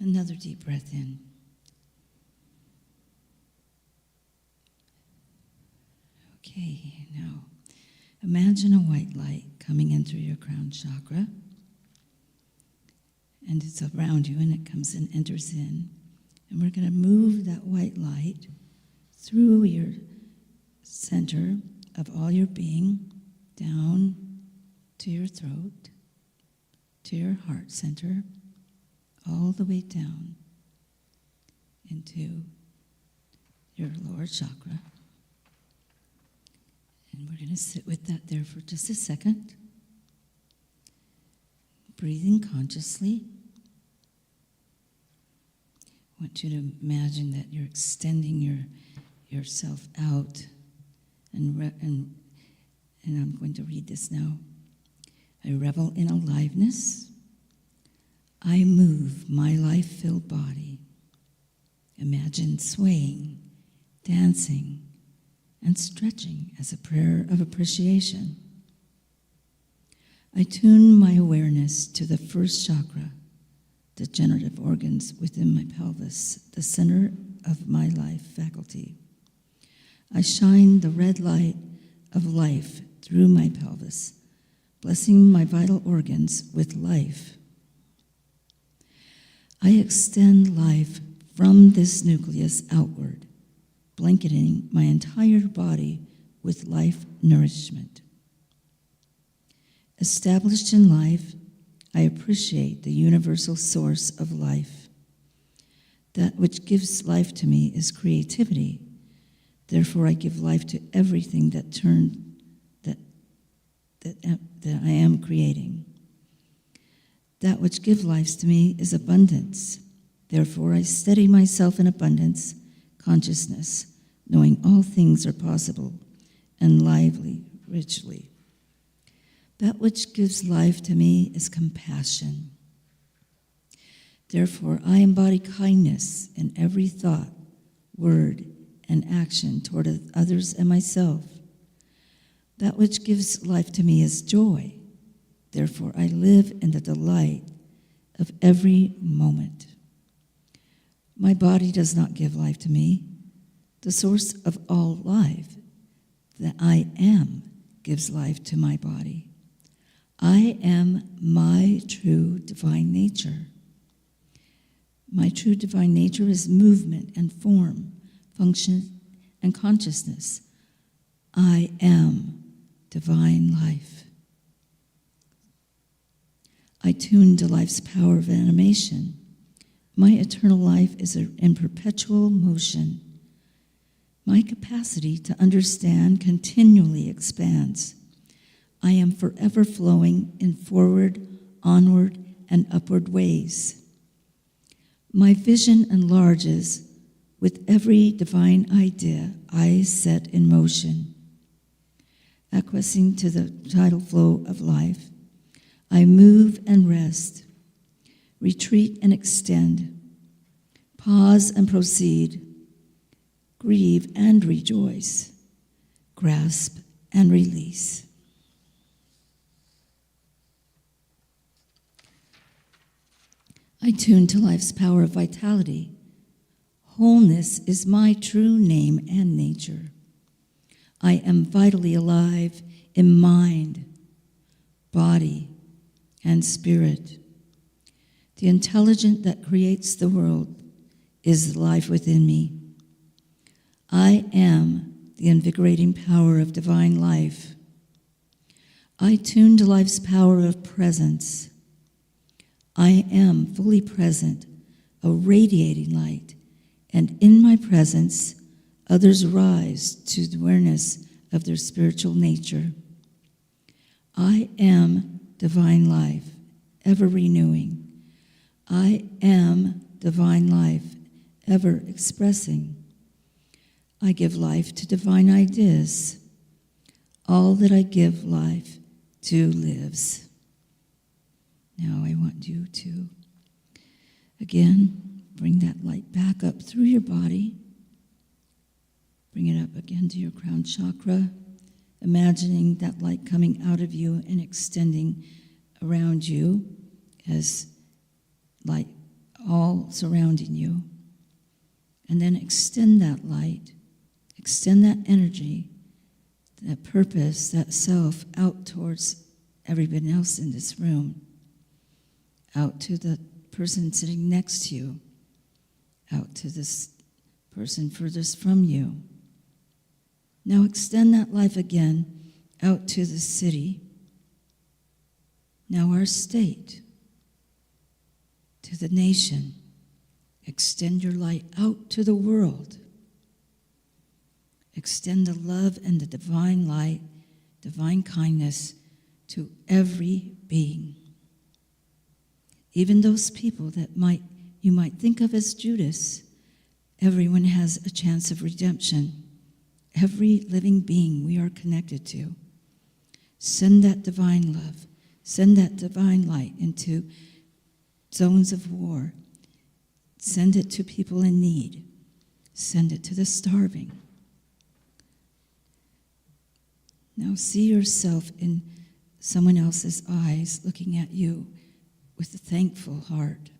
Another deep breath in. Okay, now imagine a white light coming in through your crown chakra, and it's around you, and it comes and enters in. And we're going to move that white light through your center of all your being, down to your throat, to your heart center, all the way down into your lower chakra. And we're going to sit with that there for just a second. Breathing consciously. I want you to imagine that you're extending yourself out. And I'm going to read this now. I revel in aliveness. I move my life-filled body. Imagine swaying, dancing, and stretching as a prayer of appreciation. I tune my awareness to the first chakra, the generative organs within my pelvis, the center of my life faculty. I shine the red light of life through my pelvis, blessing my vital organs with life. I extend life from this nucleus outward, blanketing my entire body with life nourishment. Established in life, I appreciate the universal source of life. That which gives life to me is creativity. Therefore, I give life to everything that I am creating. That which gives life to me is abundance. Therefore, I steady myself in abundance, consciousness, knowing all things are possible and lively, richly. That which gives life to me is compassion. Therefore, I embody kindness in every thought, word, and action toward others and myself. That which gives life to me is joy. Therefore, I live in the delight of every moment. My body does not give life to me. The source of all life, that I am, gives life to my body. I am my true divine nature. My true divine nature is movement and form, function and consciousness. I am divine life. I tune to life's power of animation. My eternal life is in perpetual motion. My capacity to understand continually expands. I am forever flowing in forward, onward, and upward ways. My vision enlarges with every divine idea I set in motion. Acquiescing to the tidal flow of life, I move and rest, retreat and extend, pause and proceed, grieve and rejoice, grasp and release. I tune to life's power of vitality. Wholeness is my true name and nature. I am vitally alive in mind, body, and spirit. The intelligence that creates the world is the life within me. I am the invigorating power of divine life. I tune to life's power of presence. I am fully present, a radiating light, and in my presence, others rise to the awareness of their spiritual nature. I am divine life, ever renewing. I am divine life, ever expressing. I give life to divine ideas. All that I give life to lives. Now I want you to, again, bring that light back up through your body. Bring it up again to your crown chakra, imagining that light coming out of you and extending around you as light all surrounding you. And then extend that light, extend that energy, that purpose, that self out towards everyone else in this room, out to the person sitting next to you, out to this person furthest from you. Now extend that life again out to the city, now our state, to the nation. Extend your light out to the world. Extend the love and the divine light, divine kindness to every being. Even those people that you might think of as Judas, everyone has a chance of redemption. Every living being we are connected to. Send that divine love, send that divine light into zones of war. Send it to people in need. Send it to the starving. Now see yourself in someone else's eyes looking at you with a thankful heart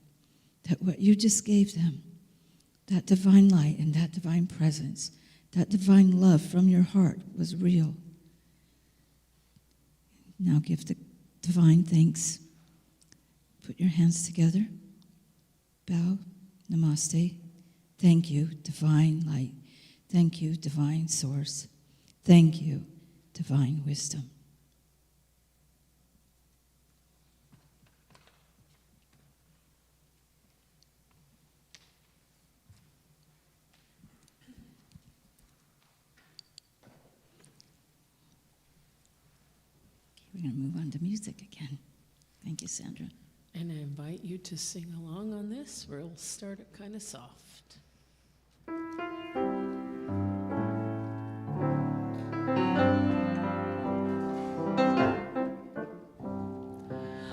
that what you just gave them, that divine light and that divine presence, that divine love from your heart was real. Now give the divine thanks. Put your hands together. Bow. Namaste. Thank you, divine light. Thank you, divine source. Thank you, divine wisdom. We're going to move on to music again. Thank you, Sandra. And I invite you to sing along on this. We'll start it kind of soft.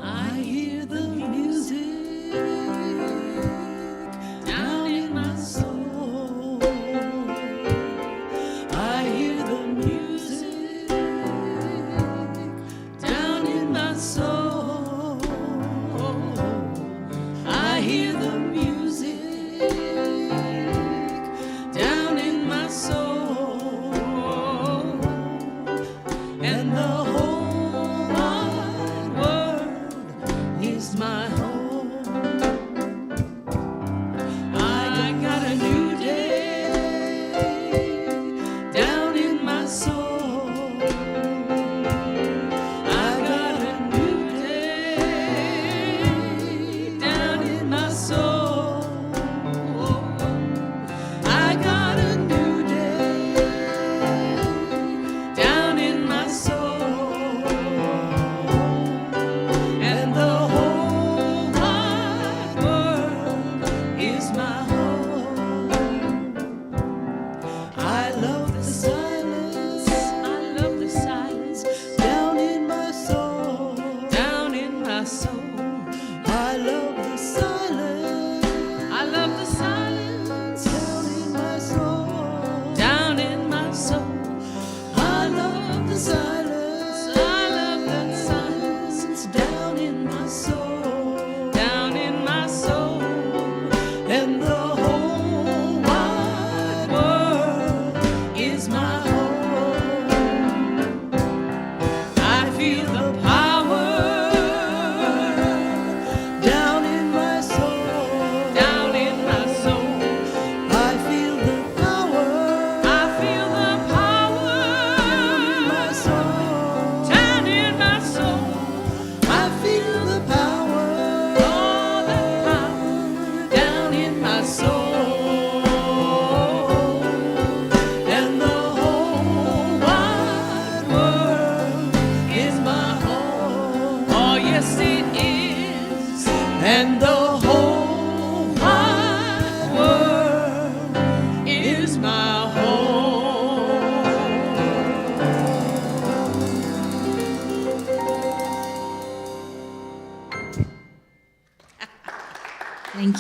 I hear the music down in my soul. I hear the music down in my soul. I hear the music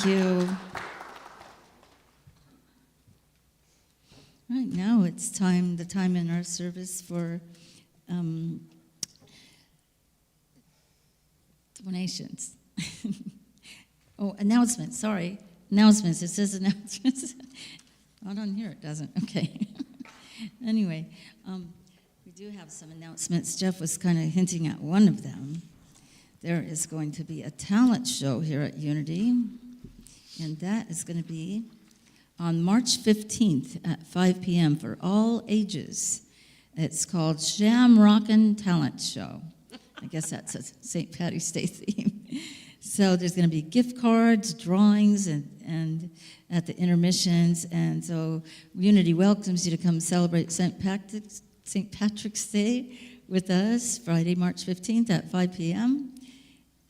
Thank you. Right now, it's the time in our service for donations. Oh, announcements, sorry. Announcements, it says announcements. Not on here, it doesn't, okay. Anyway, we do have some announcements. Jeff was kind of hinting at one of them. There is going to be a talent show here at Unity, and that is going to be on March 15th at 5 p.m. for all ages. It's called Shamrockin' Talent Show. I guess that's a St. Patty's Day theme. So there's going to be gift cards, drawings, and at the intermissions. And so Unity welcomes you to come celebrate St. Patrick's Day with us Friday, March 15th at 5 p.m.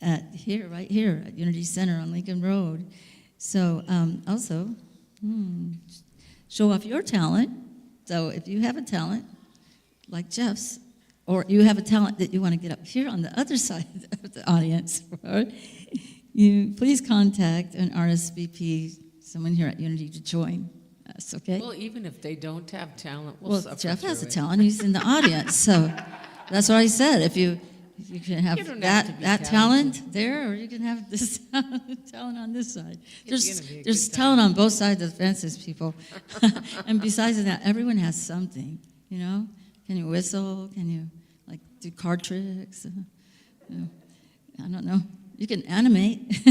Right here at Unity Center on Lincoln Road. So also, show off your talent. So if you have a talent like Jeff's, or you have a talent that you want to get up here on the other side of the audience for, you please contact an RSVP, someone here at Unity, to join us, okay? Well, even if they don't have talent, we'll Well, suffer Jeff has a through it. talent, he's in the audience, so that's what I said. If you can You have don't have to be that talented. talent there, or you can have this talent on this side. It's gonna be a There's good talent on both sides of the fences, people. And besides that, everyone has something, you know? Can you whistle? Can you, like, do card tricks? You know, I don't know. You can animate.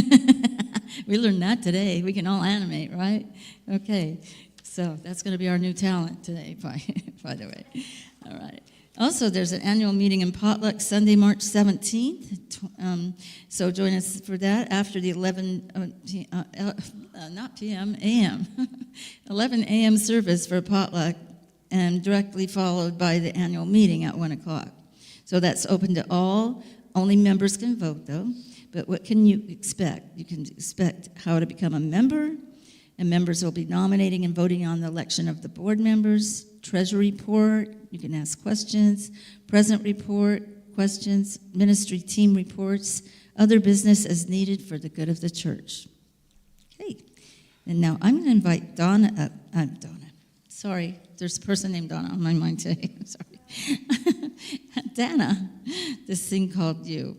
We learned that today. We can all animate, right? Okay. So that's going to be our new talent today, by the way. All right. Also, there's an annual meeting in Potluck Sunday, March 17th. So join us for that after the 11 a.m. 11 a.m. service for Potluck, and directly followed by the annual meeting at 1 o'clock. So that's open to all. Only members can vote, though. But what can you expect? You can expect how to become a member, and members will be nominating and voting on the election of the board members, treasury report, you can ask questions, present report, questions, ministry team reports, other business as needed for the good of the church. Okay, and now I'm going to invite Donna up. Sorry, there's a person named Donna on my mind today. I'm sorry. Dana, this thing called You.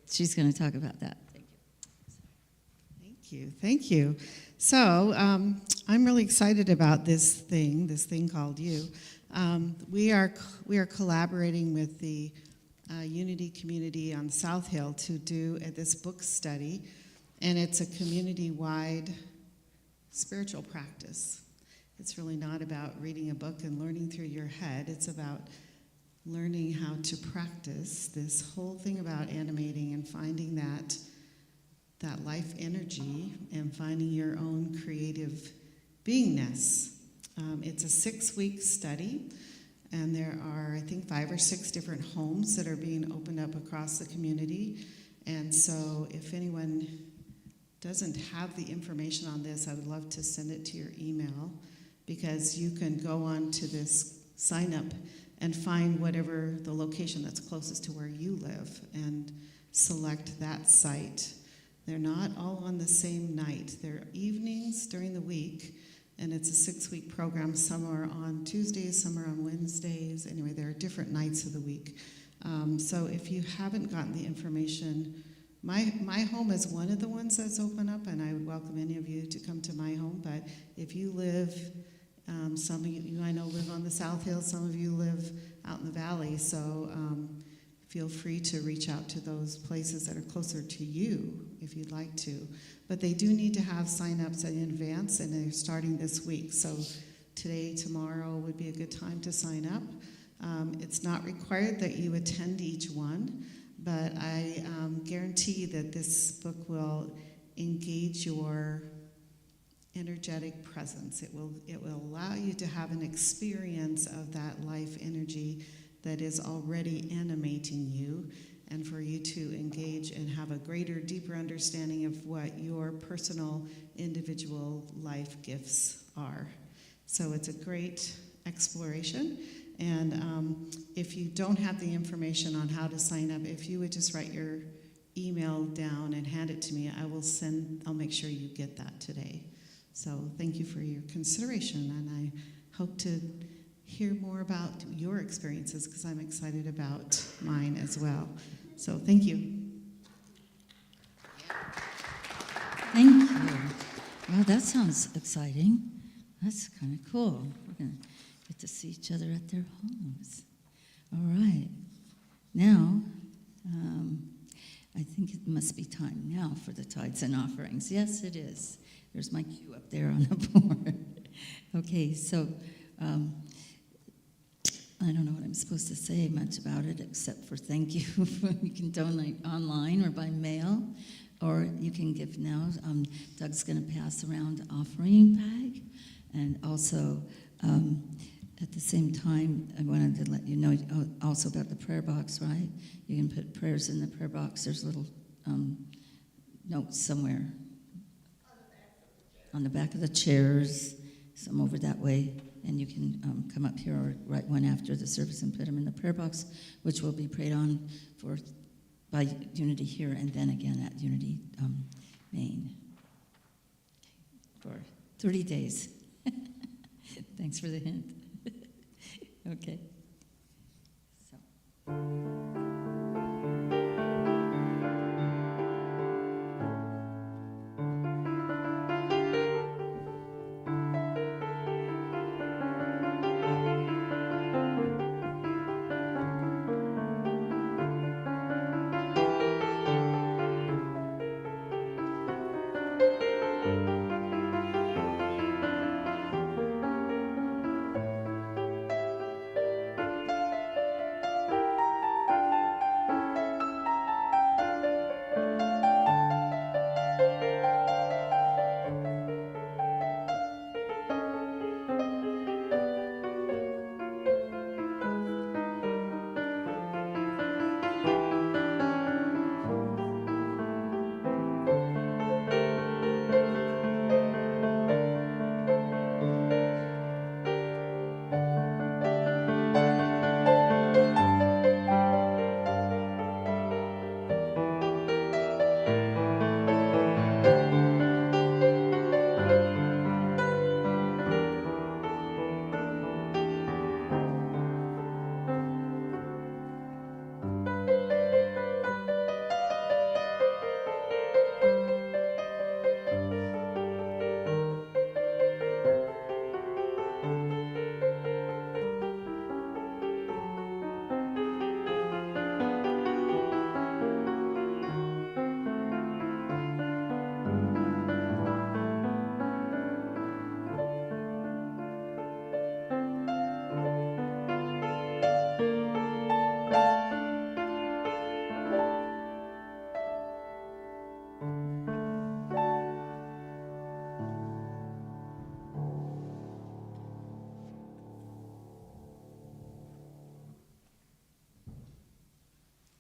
She's going to talk about that. Thank you. Thank you. So I'm really excited about this thing called You. We are collaborating with the Unity community on South Hill to do this book study, and it's a community-wide spiritual practice. It's really not about reading a book and learning through your head. It's about learning how to practice this whole thing about animating and finding that life energy and finding your own creative beingness. It's a 6-week study, and there are, I think, 5 or 6 different homes that are being opened up across the community. And so if anyone doesn't have the information on this, I would love to send it to your email, because you can go on to this sign up and find whatever the location that's closest to where you live and select that site. They're not all on the same night. They're evenings during the week, and it's a 6-week program. Some are on Tuesdays, some are on Wednesdays. Anyway, there are different nights of the week. So if you haven't gotten the information, my home is one of the ones that's open up, and I would welcome any of you to come to my home. But if you live, some of you I know live on the South Hill, some of you live out in the valley, so feel free to reach out to those places that are closer to you if you'd like to. But they do need to have sign-ups in advance, and they're starting this week. So today, tomorrow would be a good time to sign up. It's not required that you attend each one, but I guarantee that this book will engage your energetic presence. It will allow you to have an experience of that life energy that is already animating you, and for you to engage and have a greater, deeper understanding of what your personal, individual life gifts are. So it's a great exploration, and if you don't have the information on how to sign up, if you would just write your email down and hand it to me, I'll make sure you get that today. So thank you for your consideration, and I hope to hear more about your experiences because I'm excited about mine as well. So thank you. Thank you. Well, that sounds exciting. That's kind of cool. We're going to get to see each other at their homes. All right. Now, I think it must be time now for the tithes and offerings. Yes, it is. There's my cue up there on the board. Okay, so I don't know what I'm supposed to say much about it except for thank you. You can donate online or by mail, or you can give now. Doug's going to pass around the offering bag, and also at the same time, I wanted to let you know also about the prayer box, right? You can put prayers in the prayer box. There's little notes somewhere on the back of the chairs, some over that way, and you can come up here or write one after the service and put them in the prayer box, which will be prayed on for by Unity here and then again at Unity Maine for 30 days. Thanks for the hint. Okay. So.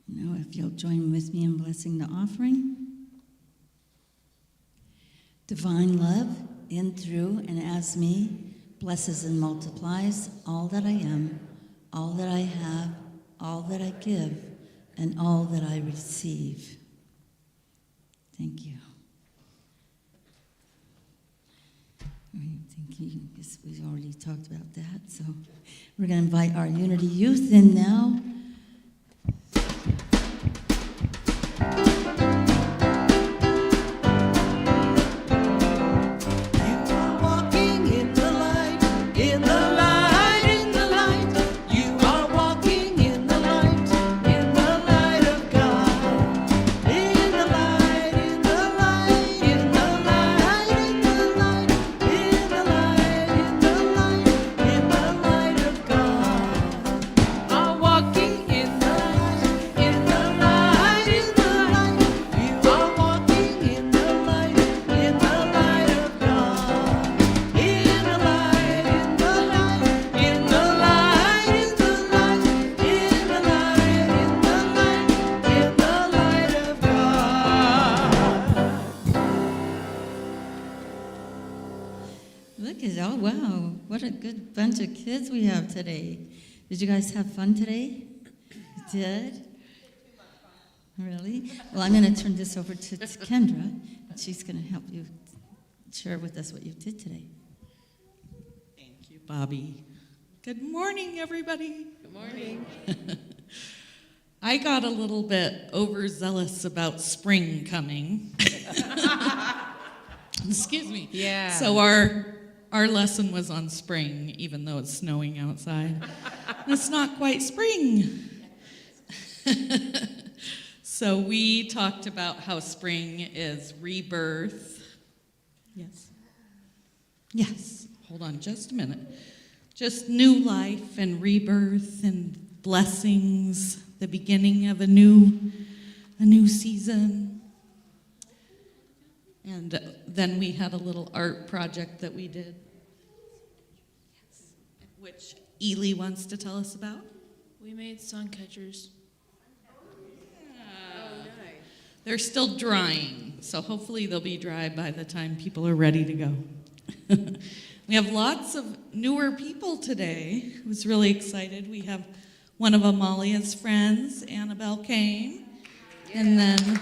Now, if you'll join with me in blessing the offering. Divine love, in, through, and as me, blesses and multiplies all that I am, all that I have, all that I give, and all that I receive. Thank you. Yes, we've already talked about that, so we're going to invite our Unity youth in now. Look at, oh wow, what a good bunch of kids we have today. Did you guys have fun today? You did? Really? Well, I'm going to turn this over to Kendra, and she's going to help you share with us what you did today. Thank you, Bobby. Good morning, everybody. Good morning. I got a little bit overzealous about spring coming. Excuse me. Yeah. So our lesson was on spring, even though it's snowing outside. It's not quite spring. So we talked about how spring is rebirth. Yes. Yes. Hold on just a minute. Just new life and rebirth and blessings, the beginning of a new season. And then we had a little art project that we did, which Ely wants to tell us about. We made sun catchers. Oh, nice. They're still drying, so hopefully they'll be dry by the time people are ready to go. We have lots of newer people today. I was really excited. We have one of Amalia's friends, Annabelle came. Yeah. And then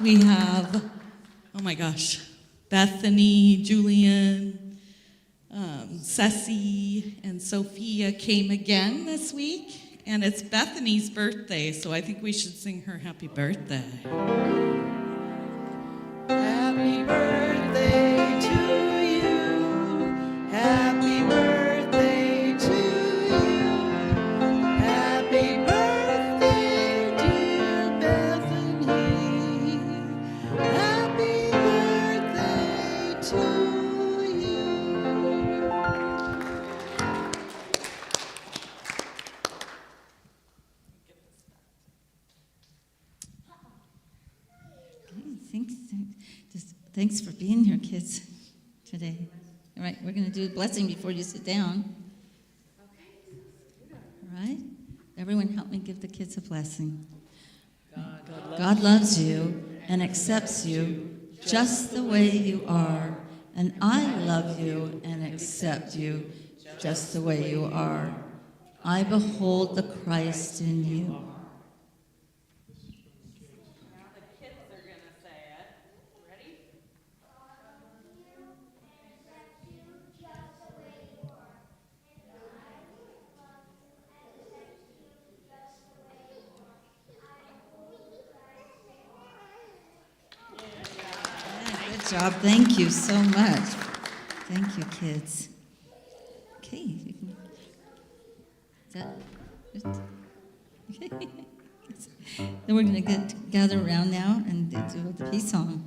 we have, oh my gosh, Bethany, Julian, Ceci, and Sophia came again this week. And it's Bethany's birthday, so I think we should sing her happy birthday. Happy birthday to you. Happy birthday to you. Happy birthday, dear Bethany. Happy birthday to you. Thanks for being here, kids, today. All right, we're going to do a blessing before you sit down. All right? Everyone help me give the kids a blessing. God loves you and accepts you just the way you are. And I love you and accept you just the way you are. I behold the Christ in you. Good job. Thank you so much. Thank you, kids. Okay. You can, is that it? Okay. Then we're going to gather around now and do the peace song.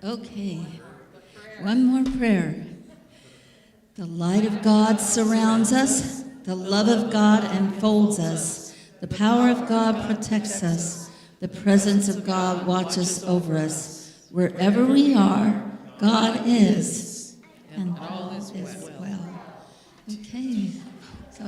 Okay, one more prayer. The light of God surrounds us. The love of God enfolds us. The power of God protects us. The presence of God watches over us. Wherever we are, God is, and all is well. Okay, so